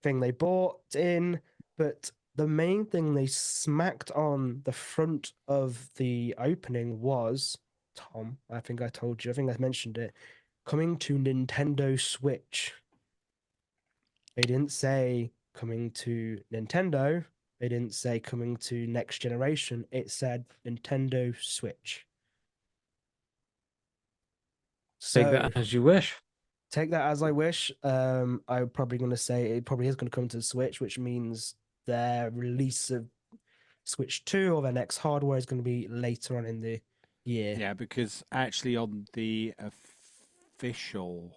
thing they bought in, but the main thing they smacked on the front of the opening was, Tom, I think I told you, I think I mentioned it, coming to Nintendo Switch. They didn't say coming to Nintendo. They didn't say coming to next generation. It said Nintendo Switch. Take So that as you wish. take that as I wish. I'm probably going to say it probably is going to come to the Switch, which means their release of Switch 2 or their next hardware is going to be later on in the year. Yeah, because actually on the official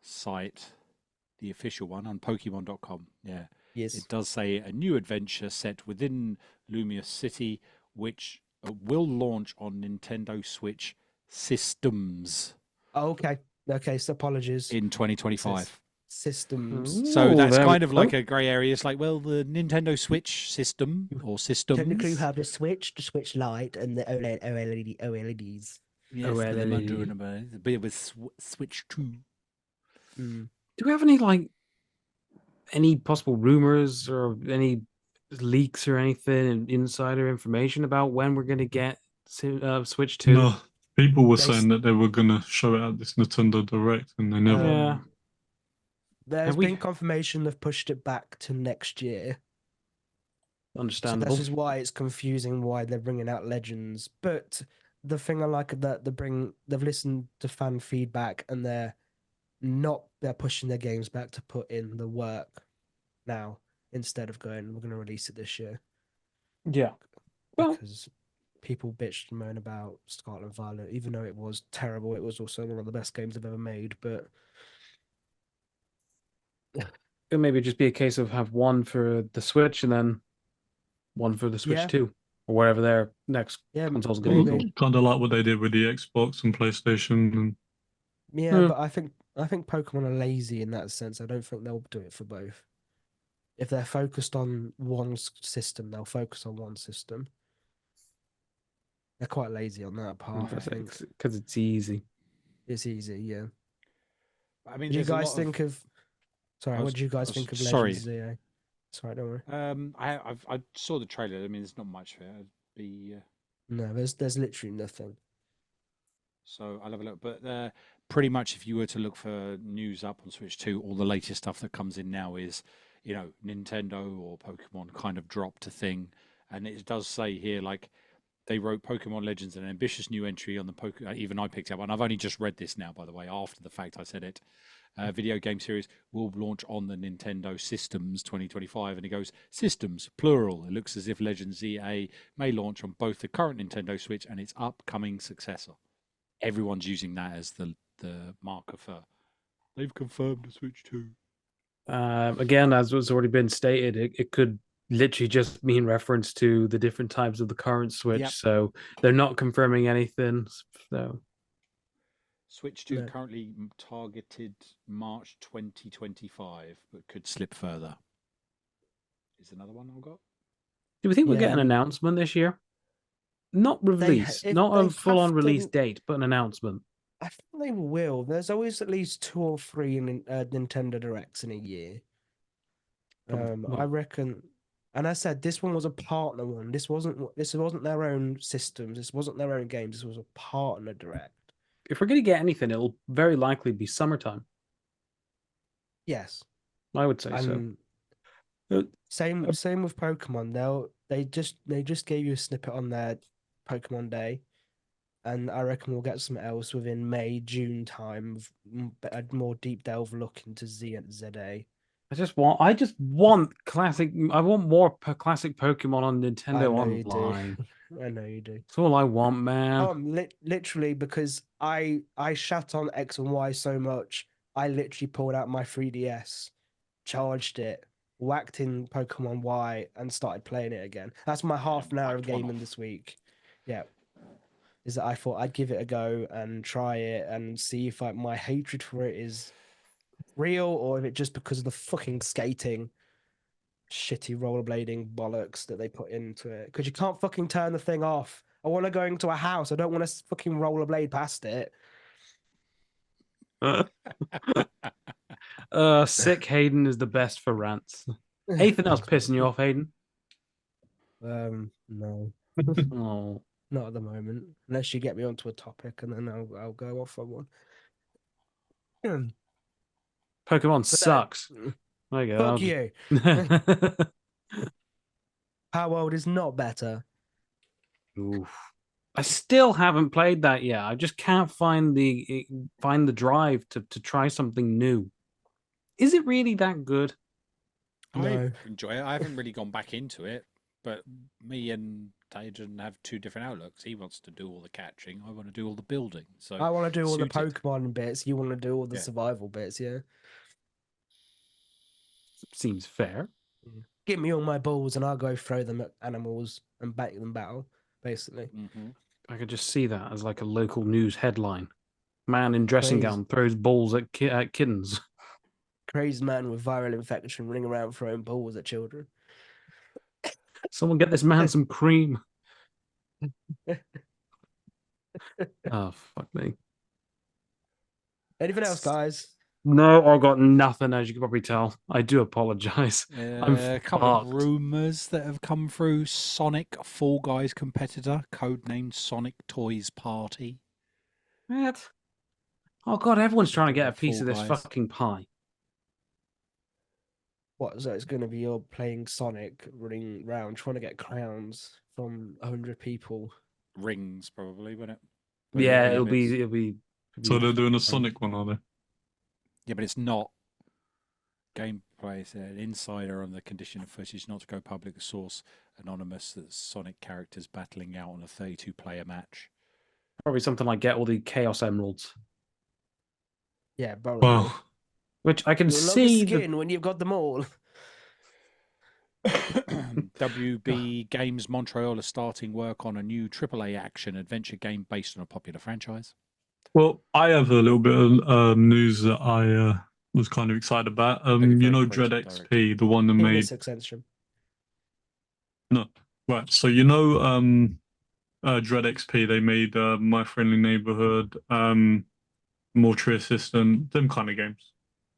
site, the official one on Pokemon.com, yeah, Yes. it does say a new adventure set within Lumious City, which will launch on Nintendo Switch systems Oh, okay. Okay. So apologies. in 2025. Systems. So Ooh, that's there we kind of like go. a grey area. It's like, well, the Nintendo Switch system or systems. Technically, you have the Switch Lite, and the OLEDs. Yes, Oh, but they might do LED. it a bit with Switch 2. Mm. Do we have any possible rumors or any leaks or anything, insider information about when we're going to get Switch 2? No, people were They saying that they were gonna show it at this Nintendo Direct, and they never. Yeah. There's Have we- been confirmation they've pushed it back to next year. So Understandable. this is why it's confusing why they're bringing out Legends. But the thing I like that they've listened to fan feedback and they're pushing their games back to put in the work now instead of going, we're going to release it this year. Yeah. Well, Because people bitched and moaned about Scarlet and Violet, even though it was terrible. It was also one of the best games I've ever made. But it maybe just be a case of have one for the Switch and then one for the Switch Yeah. 2 or whatever their next yeah, console's going to be maybe. called. Kind of like what they did with the Xbox and PlayStation, and Yeah, Hmm. but I think Pokemon are lazy in that sense. I don't think they'll do it for both. If they're focused on one system, they'll focus on one system. They're quite lazy on that part, I think. Because it's easy. It's easy, yeah. I mean, Did you there's a guys lot think of... Sorry, I what was- did you guys I was- think of sorry. Legends ZA? Sorry, don't worry. I saw the trailer. I mean, there's not much for it. It'd be No, there's literally nothing. so I'll have a look. But pretty much, if you were to look for news up on Switch 2, all the latest stuff that comes in now is, Nintendo or Pokemon kind of dropped a thing, and it does say here like they wrote Pokemon Legends, an ambitious new entry on the Pokemon. Even I picked up, and I've only just read this now, by the way, after the fact I said it. Video game series will launch on the Nintendo Systems 2025, and it goes systems plural. It looks as if Legends ZA may launch on both the current Nintendo Switch and its upcoming successor. Everyone's using that as the marker for they've confirmed the Switch 2. Again, as was already been stated, it could literally just mean reference to the different types of the current Switch. Yep. So they're not confirming anything. So Switch 2 No. currently targeted March 2025, but could slip further. Is another one I've got? do we think we'll get Yeah, an announcement this year? Not release, if not they a full-on have release to- date, but an announcement. I think they will. There's always at least 2 or 3 Nintendo Directs in a year. Well, I reckon, and I said this one was a partner one. This wasn't their own systems. This wasn't their own games. This was a partner Direct. if we're going to get anything, it'll very likely be summertime. Yes, I would say so. and Uh, same with Pokemon. They just gave you a snippet on their Pokemon Day, and I reckon we'll get something else within May June time. A more deep delve look into ZA. I just want classic. I want more classic Pokemon on Nintendo I know you do. Online. I know you do. That's all I want, man. Literally, because I shat on X and Y so much, I literally pulled out my 3DS, charged it, whacked in Pokemon Y, and started playing it again. That's my half an hour of whacked one gaming off. this week. Yeah, is that I thought I'd give it a go and try it and see if my hatred for it is real or if it just because of the fucking skating. shitty rollerblading bollocks that they put into it. Because you can't fucking turn the thing off. I want to go into a house. I don't want to fucking rollerblade past it. Sick Hayden is the best for rants. Anything else pissing you off, Hayden? No, Oh, not at the moment. Unless you get me onto a topic, and then I'll go off on one. Pokemon sucks. There you go. Fuck you. Power World is not better. Oof. I still haven't played that yet. I just can't find the drive to try something new. Is it really that good? I No. enjoy it. I haven't really gone back into it, but me and Tajan have two different outlooks. He wants to do all the catching. I want to do all the building. So I want to do all the suited. Pokemon bits. You want to do all the Yeah. survival bits, yeah? Seems fair. Give me all my balls and I'll go throw them at animals and make them battle, basically. Mm-hmm. I could just see that as like a local news headline. Man in dressing Please. gown throws balls at kittens. Crazy man with viral infection running around throwing balls at children. Someone get this man some cream. Oh, fuck me. Anything else, guys? No, I got nothing, as you can probably tell. I do apologize. I'm A couple of fucked. rumors that have come through. Sonic Fall Guys competitor, codenamed Sonic Toys Party. What? Oh god, everyone's trying to get a Fall piece of this Guys. fucking pie. What, so it's going to be you're playing Sonic, running around, trying to get crowns from 100 people. Rings, probably, won't it? Yeah, Olympian it'll bits. be. So they're doing a Sonic one, are they? Yeah, but it's not gameplay. It's an insider on the condition of footage not to go public source anonymous. That's Sonic characters battling out on a 32-player match. Probably something like get all the Chaos Emeralds, Yeah, probably. Wow. which I can You'll love see. the skin when you've got them all. WB Games Montreal is starting work on a new AAA action adventure game based on a popular franchise. Well, I have a little bit of news that I was kind of excited about. Looking You for know, a Dread creative XP, the one that made Penis extension. no, right. So you know, Dread XP, they made My Friendly Neighborhood, Mortuary Assistant, them kind of games.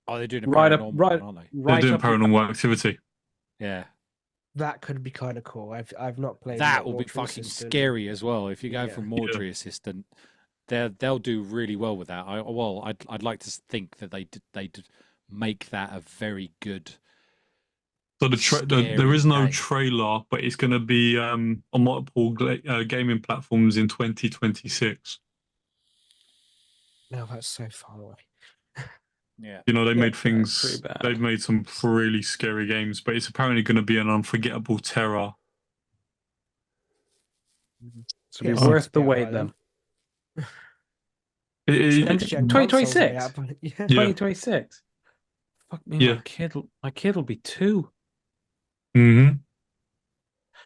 Oh, they're doing a Right up, paranormal right, one, aren't they? They're right doing up. your- Paranormal Activity. Yeah. That could be kind of cool. I've not played That will be Mortuary fucking Assistant. scary as well. If you go Yeah. from Mortuary Assistant, they'll do really well with that. I'd like to think that they'd make that a very good. So there Scary is no game. trailer, but it's going to be on multiple gaming platforms in 2026. No, that's so far away. Yeah. You know, they made that's things. pretty bad. They've made some really scary games, but it's apparently going to be an unforgettable terror. It's gonna be PS6 worth the will be wait alright then. Next gen 2026? consoles will be out, yeah. Yeah. 2026. Fuck me, Yeah. my kid will be 2. Mm-hmm.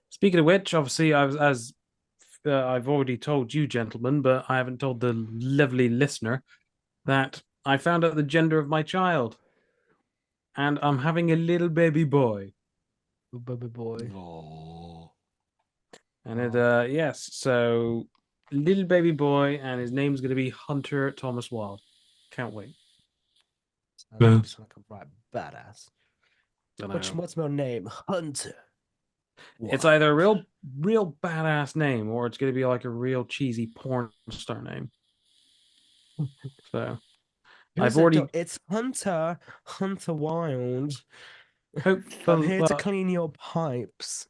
Speaking of which, obviously, I've already told you, gentlemen, but I haven't told the lovely listener that I found out the gender of my child, and I'm having a little baby boy. Baby boy. Oh. And yes, so little baby boy, and his name's going to be Hunter Thomas Wild. Can't wait. That looks like a right badass. Dunno. What's my name? Hunter. It's What? either a real badass name, or it's going to be like a real cheesy porn star name. So I've already It's Hunter Wild. hopefully. I'm here to clean your pipes.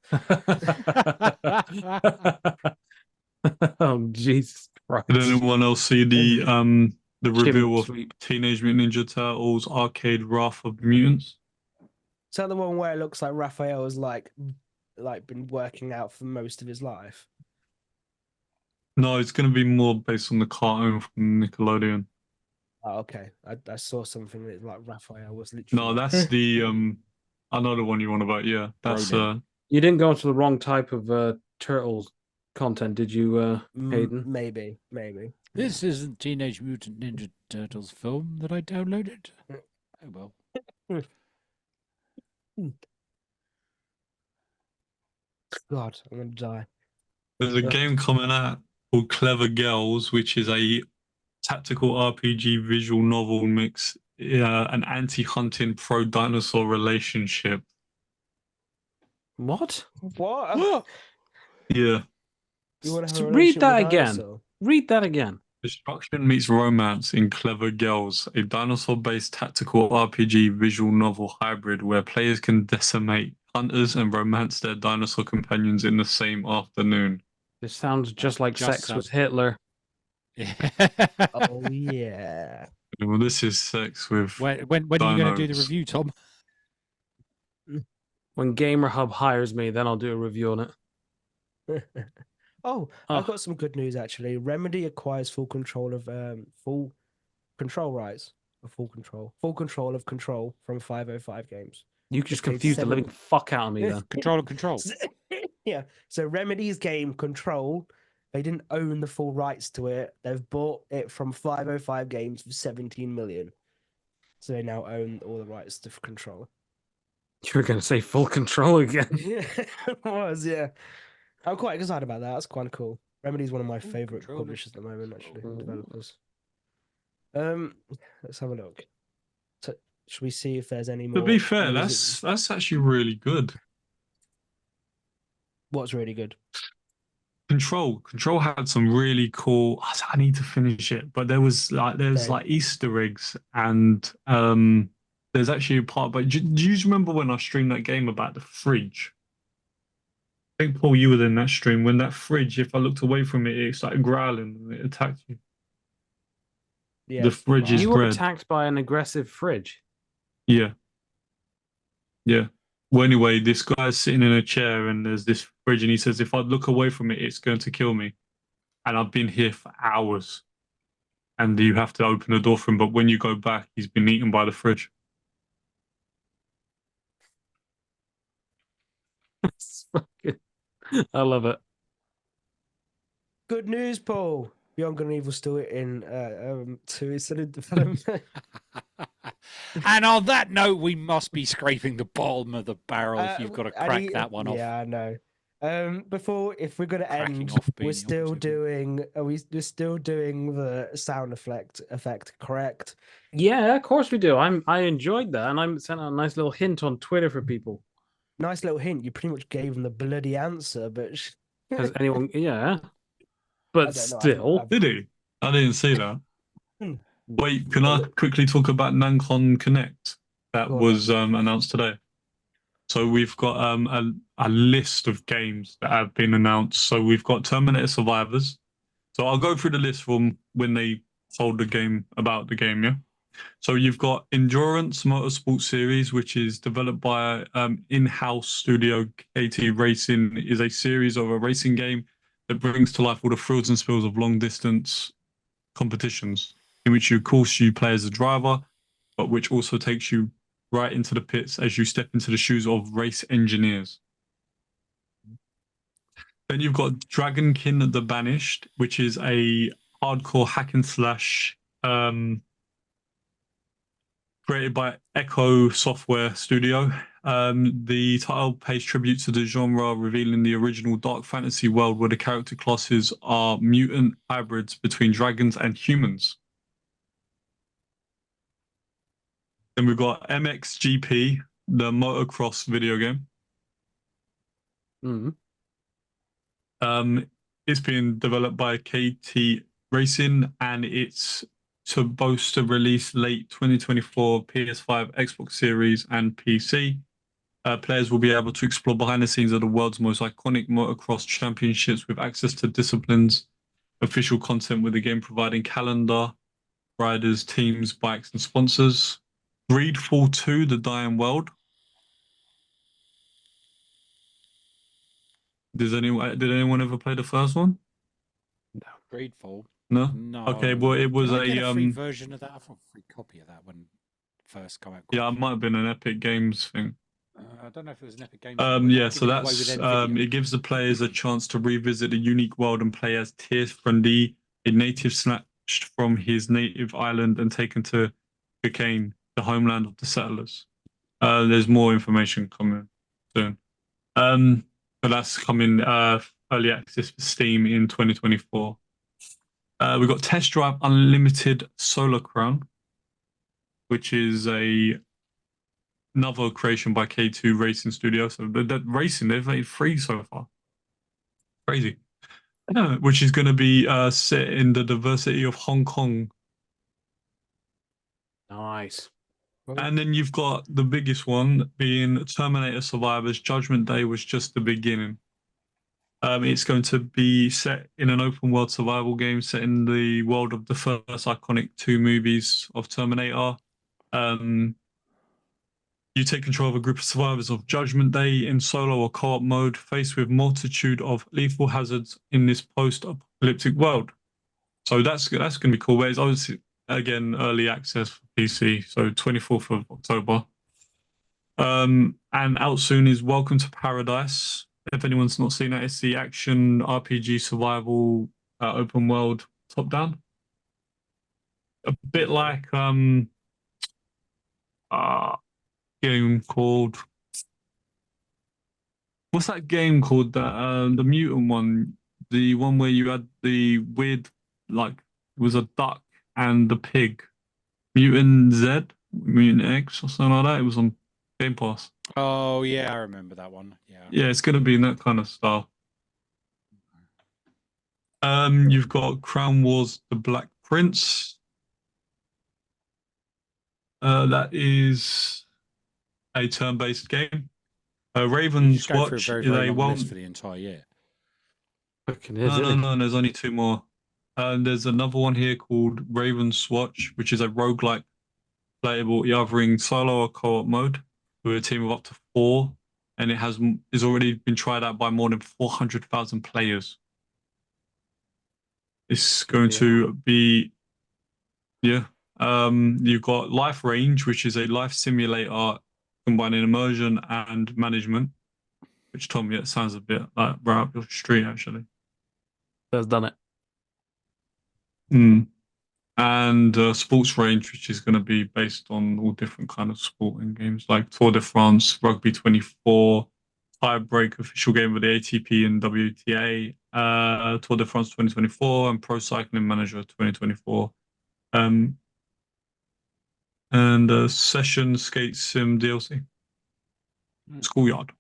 Oh Jesus Christ! Did anyone else see the reveal of Sweep. Teenage Mutant Ninja Turtles Arcade Wrath of Mutants? Is that the one where it looks like Raphael has like been working out for most of his life? No, it's going to be more based on the cartoon from Nickelodeon. Oh, okay. I saw something that like Raphael was literally. No, like- that's the I know the one you want about. Yeah, that's Ronin. You didn't go into the wrong type of turtles content, did you, Hayden? Maybe. This isn't Teenage Mutant Ninja Turtles film that I downloaded. Oh well. God, I'm gonna die. There's a game coming out called Clever Girls, which is a tactical RPG visual novel mix, an anti-hunting pro-dinosaur relationship. What? What? Yeah. You want to have a Read relationship that with a again. dinosaur? Read that again. Destruction meets romance in Clever Girls, a dinosaur-based tactical RPG visual novel hybrid where players can decimate hunters and romance their dinosaur companions in the same afternoon. This sounds just like just sex with sounds- Hitler. Yeah. Oh yeah. Well, this is sex with when are you going to do the dinos. review, Tom? When Gamer Hub hires me, then I'll do a review on it. Oh, Oh. I've got some good news actually. Remedy acquires full control of full control rights of full control of Control from 505 Games. You just Okay, confused the living fuck out of me then. Control. Yeah. So Remedy's game Control, they didn't own the full rights to it. They've bought it from 505 Games for 17 million. So they now own all the rights to Control. You were going to say full control again. Yeah, it was, yeah. I'm quite excited about that. That's quite cool. Remedy's one of my Full favorite control of publishers at the moment, actually, control. developers. Let's have a look. So, should we see if there's any more? To be fair, news? that's actually really good. What's really good? Control had some really cool. I need to finish it, but there's Okay. like Easter eggs and there's actually a part. But do you remember when I streamed that game about the fridge? I think Paul, you were in that stream when that fridge. If I looked away from it, it started growling and it attacked you. Yeah. The fridge is You were bread. attacked by an aggressive fridge. Yeah. Yeah. Well, anyway, this guy's sitting in a chair and there's this fridge, and he says, if I look away from it, it's going to kill me. And I've been here for hours. And you have to open the door for him. But when you go back, he's been eaten by the fridge. I love it. Good news, Paul. Beyond Good and Evil still in 2 is still in development. And on that note, we must be scraping the bottom of the barrel if you've got to and crack that one off. Yeah, I know. Before, if we're gonna Cracking end, off we're being still operative. doing. We're still doing the sound effect, correct? Yeah, of course we do. I enjoyed that, and I sent out a nice little hint on Twitter for people. Nice little hint. You pretty much gave them the bloody answer, but Has anyone? Yeah, I but don't know, still, Did he? I didn't see that. Hmm. Wait, can I quickly talk about Nancon Connect that Go on, was announced today? So we've got a list of games that have been announced. So we've got Terminator Survivors. So I'll go through the list from when they told the game about the game, yeah? So you've got Endurance Motorsport Series, which is developed by in-house studio KT Racing, is a series of a racing game that brings to life all the thrills and spills of long-distance competitions, in which of course you play as a driver, but which also takes you right into the pits as you step into the shoes of race engineers. Then you've got Dragonkin the Banished, which is a hardcore hack and slash created by Echo Software Studio. The title pays tribute to the genre, revealing the original dark fantasy world where the character classes are mutant hybrids between dragons and humans. Then we've got MXGP, the motocross video game. It's being developed by KT Racing, and it's supposed to release late 2024 PS5, Xbox Series, and PC. Players will be able to explore behind the scenes of the world's most iconic motocross championships with access to disciplines, official content with the game providing calendar, riders, teams, bikes, and sponsors. Greedfall 2, The Dying World. Did anyone ever play the first one? Greedfall. No? No. Okay, well, it was Did I get a free version of that? I thought a free copy of that when it first came out. Yeah, it might have been an Epic Games thing. I don't know if it was an Epic Games. Yeah, so that's it gives the players a chance to revisit a unique world and play as Tears-Friendly, a native snatched from his native island and taken to Cocaine, the homeland of the settlers. There's more information coming soon. but that's coming early access for Steam in 2024. We've got Test Drive Unlimited Solar Crown, which is another creation by K2 Racing Studio. So the racing, they've made 3 so far. Crazy. Which is going to be set in the diversity of Hong Kong. Nice. And then you've got the biggest one being Terminator Survivors. Judgment Day was just the beginning. It's going to be set in an open world survival game set in the world of the first iconic 2 movies of Terminator. You take control of a group of survivors of Judgment Day in solo or co-op mode, faced with multitude of lethal hazards in this post-apocalyptic world. So that's going to be cool. But it's obviously, again, early access for PC, so 24th of October. And out soon is Welcome to Paradise. If anyone's not seen that, it's the action RPG survival open world top down. A bit like game called, what's that game called, that the mutant one, the one where you had the weird, like, it was a duck and the pig, Mutant Z, Mutant X or something like that. It was on Game Pass. Oh yeah, I remember that one. Yeah, it's going to be in that kind of style. You've got Crown Wars: The Black Prince. That is a turn-based game. Raven's Go through a Watch very, is very a long list for the entire year. No, there's only 2 more. There's another one here called Raven's Watch, which is a roguelike playable either in solo or co-op mode with a team of up to 4, and is already been tried out by more than 400,000 players. It's going to be, yeah. You've got Life Range, which is a life simulator combining immersion and management, which told me it sounds a bit like right up your street, actually. That's done it. And Sports Range, which is going to be based on all different kind of sporting games like Tour de France, Rugby 24, Tiebreak, official game of the ATP and WTA, Tour de France 2024, and Pro Cycling Manager 2024. And Session Skate Sim DLC. Schoolyard.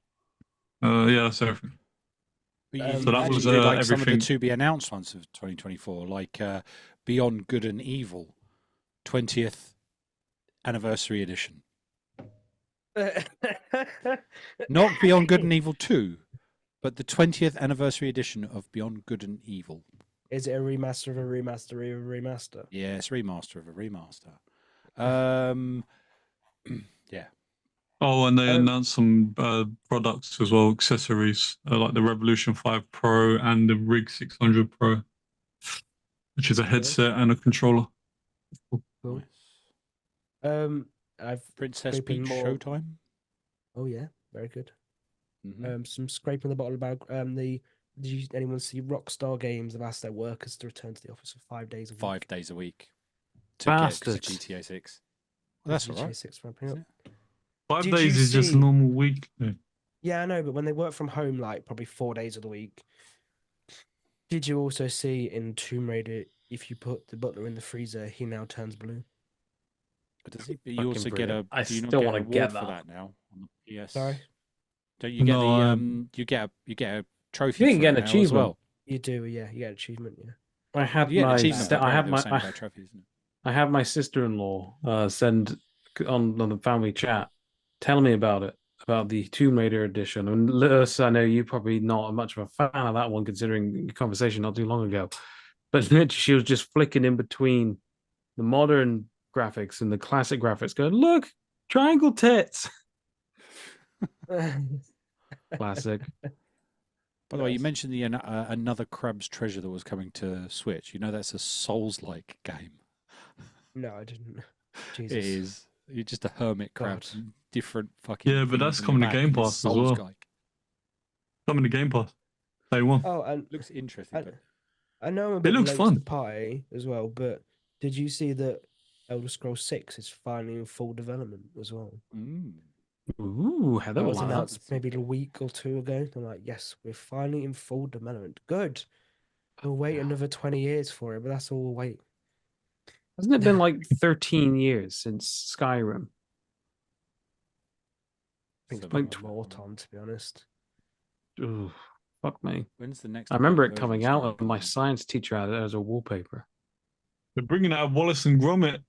Yeah, that's everything. But So that actually was did like some of the everything. to be announced ones of 2024, like Beyond Good and Evil, 20th anniversary edition. Not Beyond Good and Evil 2, but the 20th anniversary edition of Beyond Good and Evil. Is it a remaster of a remaster of a remaster? Yeah, it's a remaster of a remaster. Yeah. Oh, and they announced some products as well, accessories, like the Revolution 5 Pro and the Rig 600 Pro, which is a headset and a controller. Cool. Nice. I've Princess scraping Peach more- Showtime. Oh yeah, very good. Mhm. Some scraping the bottle about did anyone see Rockstar Games have asked their workers to return to the office for 5 days a week? 5 days a week to Bastards. get to GTA 6. Well, that's all GTA right. 6 ramping up. Isn't it? 5 Did days you is just a see- normal week. Yeah, I know, but when they work from home, like probably 4 days of the week. Did you also see in Tomb Raider, if you put the butler in the freezer, he now turns blue? But does he, but you Fucking also brilliant. get I do you not still get wanna an award get for that. that now on the PS? Sorry? Don't you get No, you get a trophy You can for get it an now as achievement. well? You do, yeah. You get an achievement, yeah. I had You get an my achievement, but I had apparently my the same about trophy, isn't it? I had my sister-in-law send on the family chat telling me about it, about the Tomb Raider edition. And Lewis, I know you probably not much of a fan of that one, considering your conversation not too long ago. But she was just flicking in between the modern graphics and the classic graphics, going, "Look, triangle tits." Classic. By the way, you Nice. mentioned the another Crab's Treasure that was coming to Switch. You know that's a Souls-like game. No, I didn't. It Jesus. is. You're just a hermit crab, God. different fucking. Yeah, but things that's on coming your to back, Game and it's Pass as well. Souls-like. Coming to Game Pass. Day one. Oh, and Looks interesting, but I know I'm a bit looks late to fun. the party as well, but did you see that Elder Scrolls 6 is finally in full development as well? Ooh, Heather, That was wow. announced maybe a week or two ago. They're like, yes, we're finally in full development. Good. We'll wait another 20 years for it, but that's all we'll wait. Hasn't it been like 13 years since Skyrim? I think it's Like probably more, Tom, to be honest. Ooh, fuck me. When's the next? I remember it version coming of out, Skyrim and my coming out? science teacher had it as a wallpaper. They're bringing out Wallace and Gromit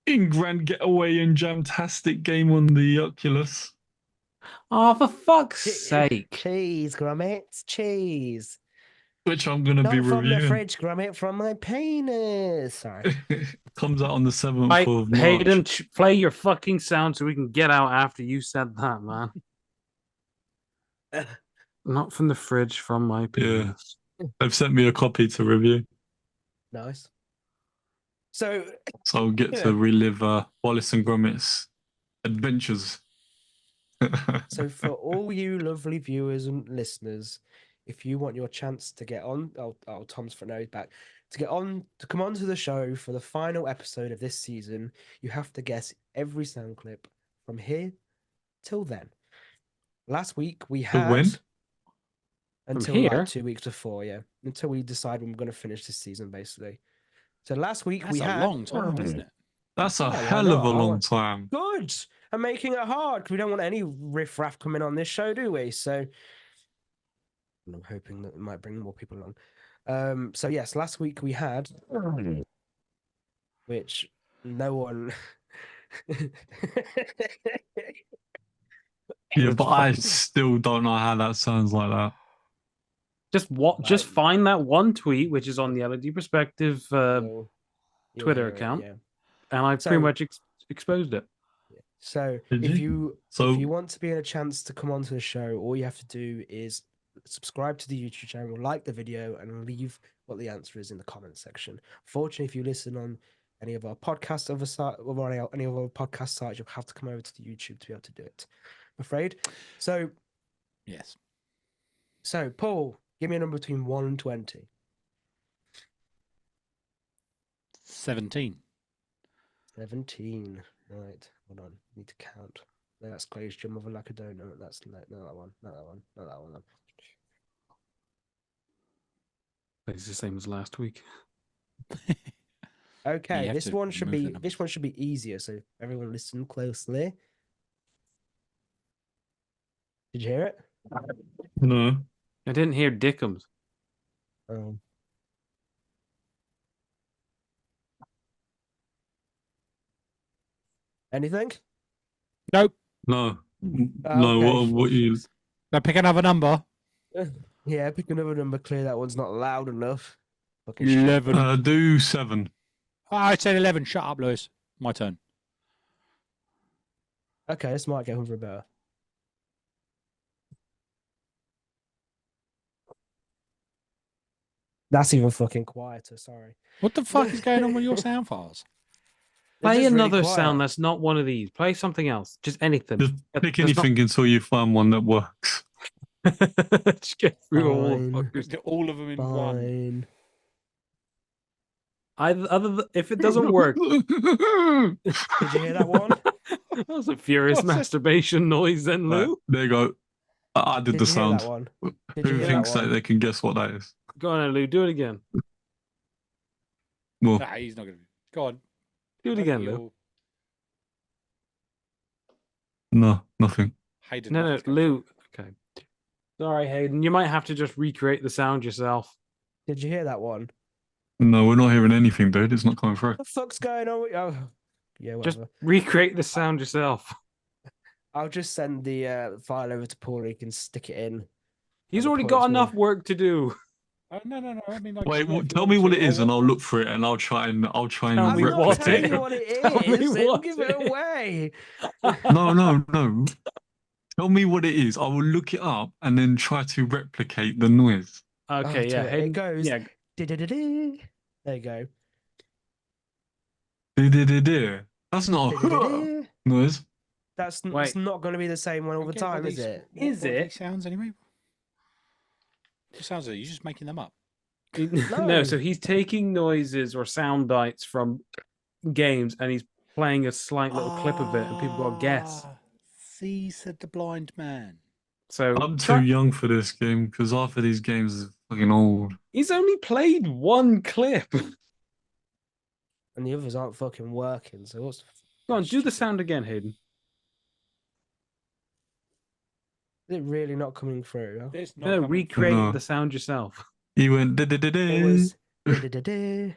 in Grand Getaway and Jamtastic game on the Oculus, Oh, for fuck's sake. Cheese, Gromit, cheese. which I'm going to be Not from the reviewing. fridge, Gromit, from my penis. Sorry. Comes out on the 7th Right, of March. Hayden, play your fucking sound so we can get out after you said that, man. Not from the fridge, from my penis. They've sent me a copy to review. Nice. So So I'll get to relive Wallace and Gromit's adventures. So for all you lovely viewers and listeners, if you want your chance to get on, Tom's for nose back to come onto the show for the final episode of this season, you have to guess every sound clip from here till then. Last week we had when? until here? like 2 weeks before, yeah, until we decide when we're going to finish this season, basically. So last week That's we a had long time, isn't it? That's a Yeah, why hell of a not? long time. good. I'm making it hard because we don't want any riffraff coming on this show, do we? So I'm hoping that it might bring more people along. So yes, last week we had, which no one. Yeah, but I still don't know how that sounds like that. Just find that one tweet, which is on the LED Perspective You'll Twitter hear it, account, yeah. and I've So- pretty much exposed it. So Did if you? you want to be in a chance to come onto the show, all you have to do is subscribe to the YouTube channel, like the video, and leave what the answer is in the comment section. Fortunately, if you listen on any of our podcast or any of our podcast sites, you'll have to come over to the YouTube to be able to do it. I'm afraid. So Yes. Paul, give me a number between 1 and 20. 17. 17. Right, hold on. Need to count. No, that's Clay's Jump of a Like a Donut. That's not that one. Not that one. Not that one. It's the same as last week. Okay, You have this to one should remove the be numbers. easier. So everyone listen closely. Did you hear it? No. I didn't hear Dickums. Anything? Nope. No. No, Okay. what you... Now pick another number. Yeah, pick another number. Clear that one's not loud enough. Fucking shit. 11. do 7. I said 11. Shut up, Lewis. My turn. Okay, this might get 100 better. That's even fucking quieter. Sorry. What the fuck is going on with your sound files? It's Play just really another quiet. sound that's not one of these. Play something else. Just anything. Just pick There's anything until you find one that works. Just get through all the Fine. fuckers. All of them in one. Fine. If it doesn't work, Did you hear that one? that was a furious What's that? masturbation noise then, Right, Lou. there you go. I did the you hear sound. that one? Did you Who hear thinks that that one? they can guess what that is? Go on, Lou. Do it again. Well, Nah, he's not going to. Go on. Do it again, Lou. You'll- no, nothing. Hayden. No, nothing's going Lou. Okay. Sorry, Hayden. You might have to just recreate the sound yourself. Did you hear that one? No, we're not hearing anything, dude. It's not coming through. What the fuck's going on? Oh, yeah, Just whatever. recreate the sound yourself. I'll just send the file over to Paul. He can stick it in. He's the already points got were- enough work to do. No. I mean, like, Wait, yeah, if you tell want me what to, it is, or and I'll look for it, and I'll try and Tell I'm me not what telling it you what it Tell me is. It'll what give it it is. away. No. Tell me what it is. I will look it up and then try to replicate the noise. Okay, yeah. it Hayden, goes. Yeah, Du-du-du-du. There you go. That's not a Du-du-du-du. noise. That's Wait. it's not going to be the same one all the Okay, time, well, is these- it? Is what are it? these sounds anyway? What sounds are you just making them up? no, No. so he's taking noises or sound bites from games and he's playing a slight little clip of it, and people got to guess. see, said the blind man. So I'm too young for this game because half of these games are fucking old. he's only played one clip. And the others aren't fucking working. So what's Go on, do the sound again, Hayden. Is it really not coming through? Huh? It's not No, coming recreate No. the sound yourself. He went. It was. Da-da-da-da.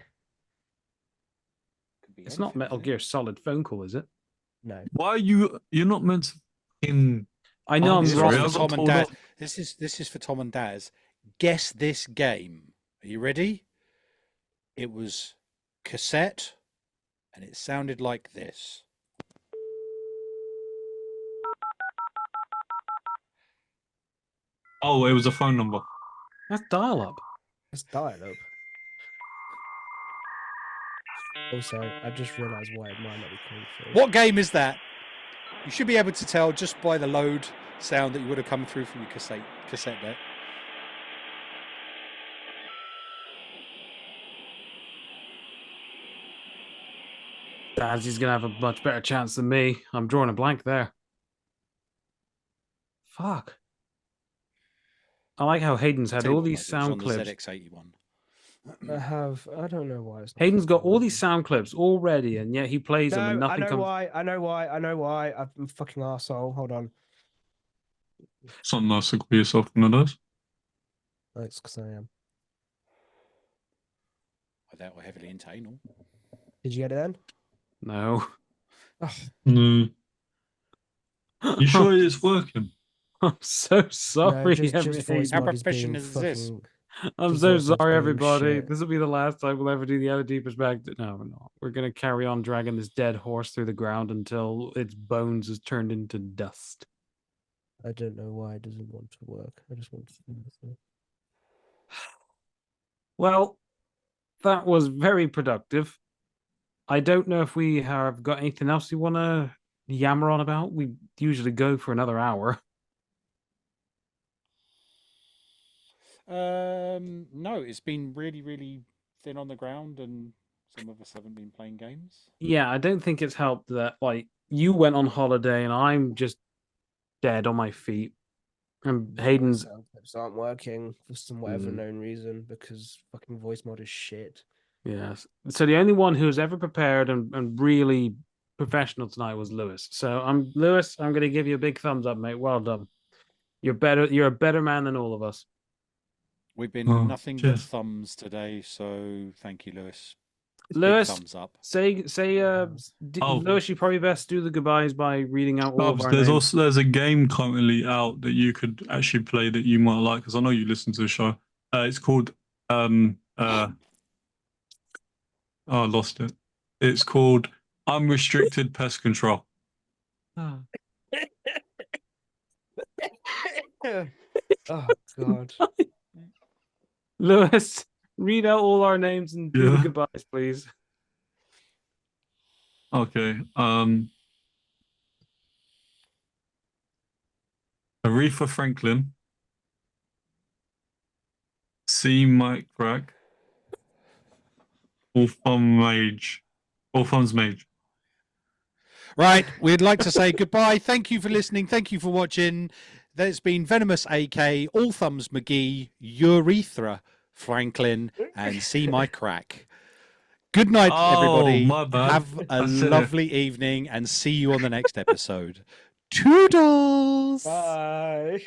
Could be It's not anything, Metal is it? Gear Solid phone call, is it? No. Why are you? You're not meant to. I know Oh, I'm This is sorry, wrong. I for got Tom and pulled Daz. up. This is for Tom and Daz. Guess this game. Are you ready? It was cassette, and it sounded like this. Oh, it was a phone number. That's dial up. Let's dial up. Also, I just realised why it might not be coming through. What game is that? You should be able to tell just by the load sound that you would have come through from your cassette there. Dazzy's gonna have a much better chance than me. I'm drawing a blank there. Fuck. I like how Hayden's had Tell you all what, these mate, it was sound on the clips. ZX81. I don't know why it's not Hayden's got fucking all these sound clips already, and yet he plays them and No, I nothing know comes. why. I know why. I know why. I'm a fucking arsehole. Hold on. It's not nice to call yourself one of those. Oh, it's because I am. That were heavily into anal. Did you get it then? No. Oh, No. You sure it's working? I'm so sorry, no, just voice How mod is being professional is this? fucking. I'm just so voice mod's sorry, being everybody. shit. This will be the last time we'll ever do the Outer Deep Perspective. No, we're not. We're gonna carry on dragging this dead horse through the ground until its bones is turned into dust. I don't know why it doesn't want to work. I just want to. Well, that was very productive. I don't know if we have got anything else you want to yammer on about. We usually go for another hour. No, it's been really, really thin on the ground, and some of us haven't been playing games. Yeah, I don't think it's helped that like you went on holiday and I'm just dead on my feet. And Hayden's Sound clips aren't working for some whatever Mm. known reason because fucking voice mod is shit. yes. So the only one who's ever prepared and really professional tonight was Lewis. So Lewis, I'm gonna give you a big thumbs up, mate. Well done. You're a better man than all of us. We've been Oh, nothing but cheers. thumbs today, so thank you, Lewis. Lewis, Big thumbs up. say Oh. Lewis, you probably best do the goodbyes by reading out all of Bubs, our there's names. there's a game currently out that you could actually play that you might like because I know you listen to the show. It's called oh, I lost it. It's called Unrestricted Pest Control. Ah. Oh god. Lewis, read out all our names and do the Yeah. goodbyes, please. Okay. Aretha Franklin. C. Mike Crack. All Thumbs Mage. Right, we'd like to say goodbye. Thank you for listening. Thank you for watching. There's been Venomous AK, All Thumbs McGee, Urethra Franklin, and See My Crack. Good night, everybody. My bad. Have a I said it. lovely evening and see you on the next episode. Toodles! Bye.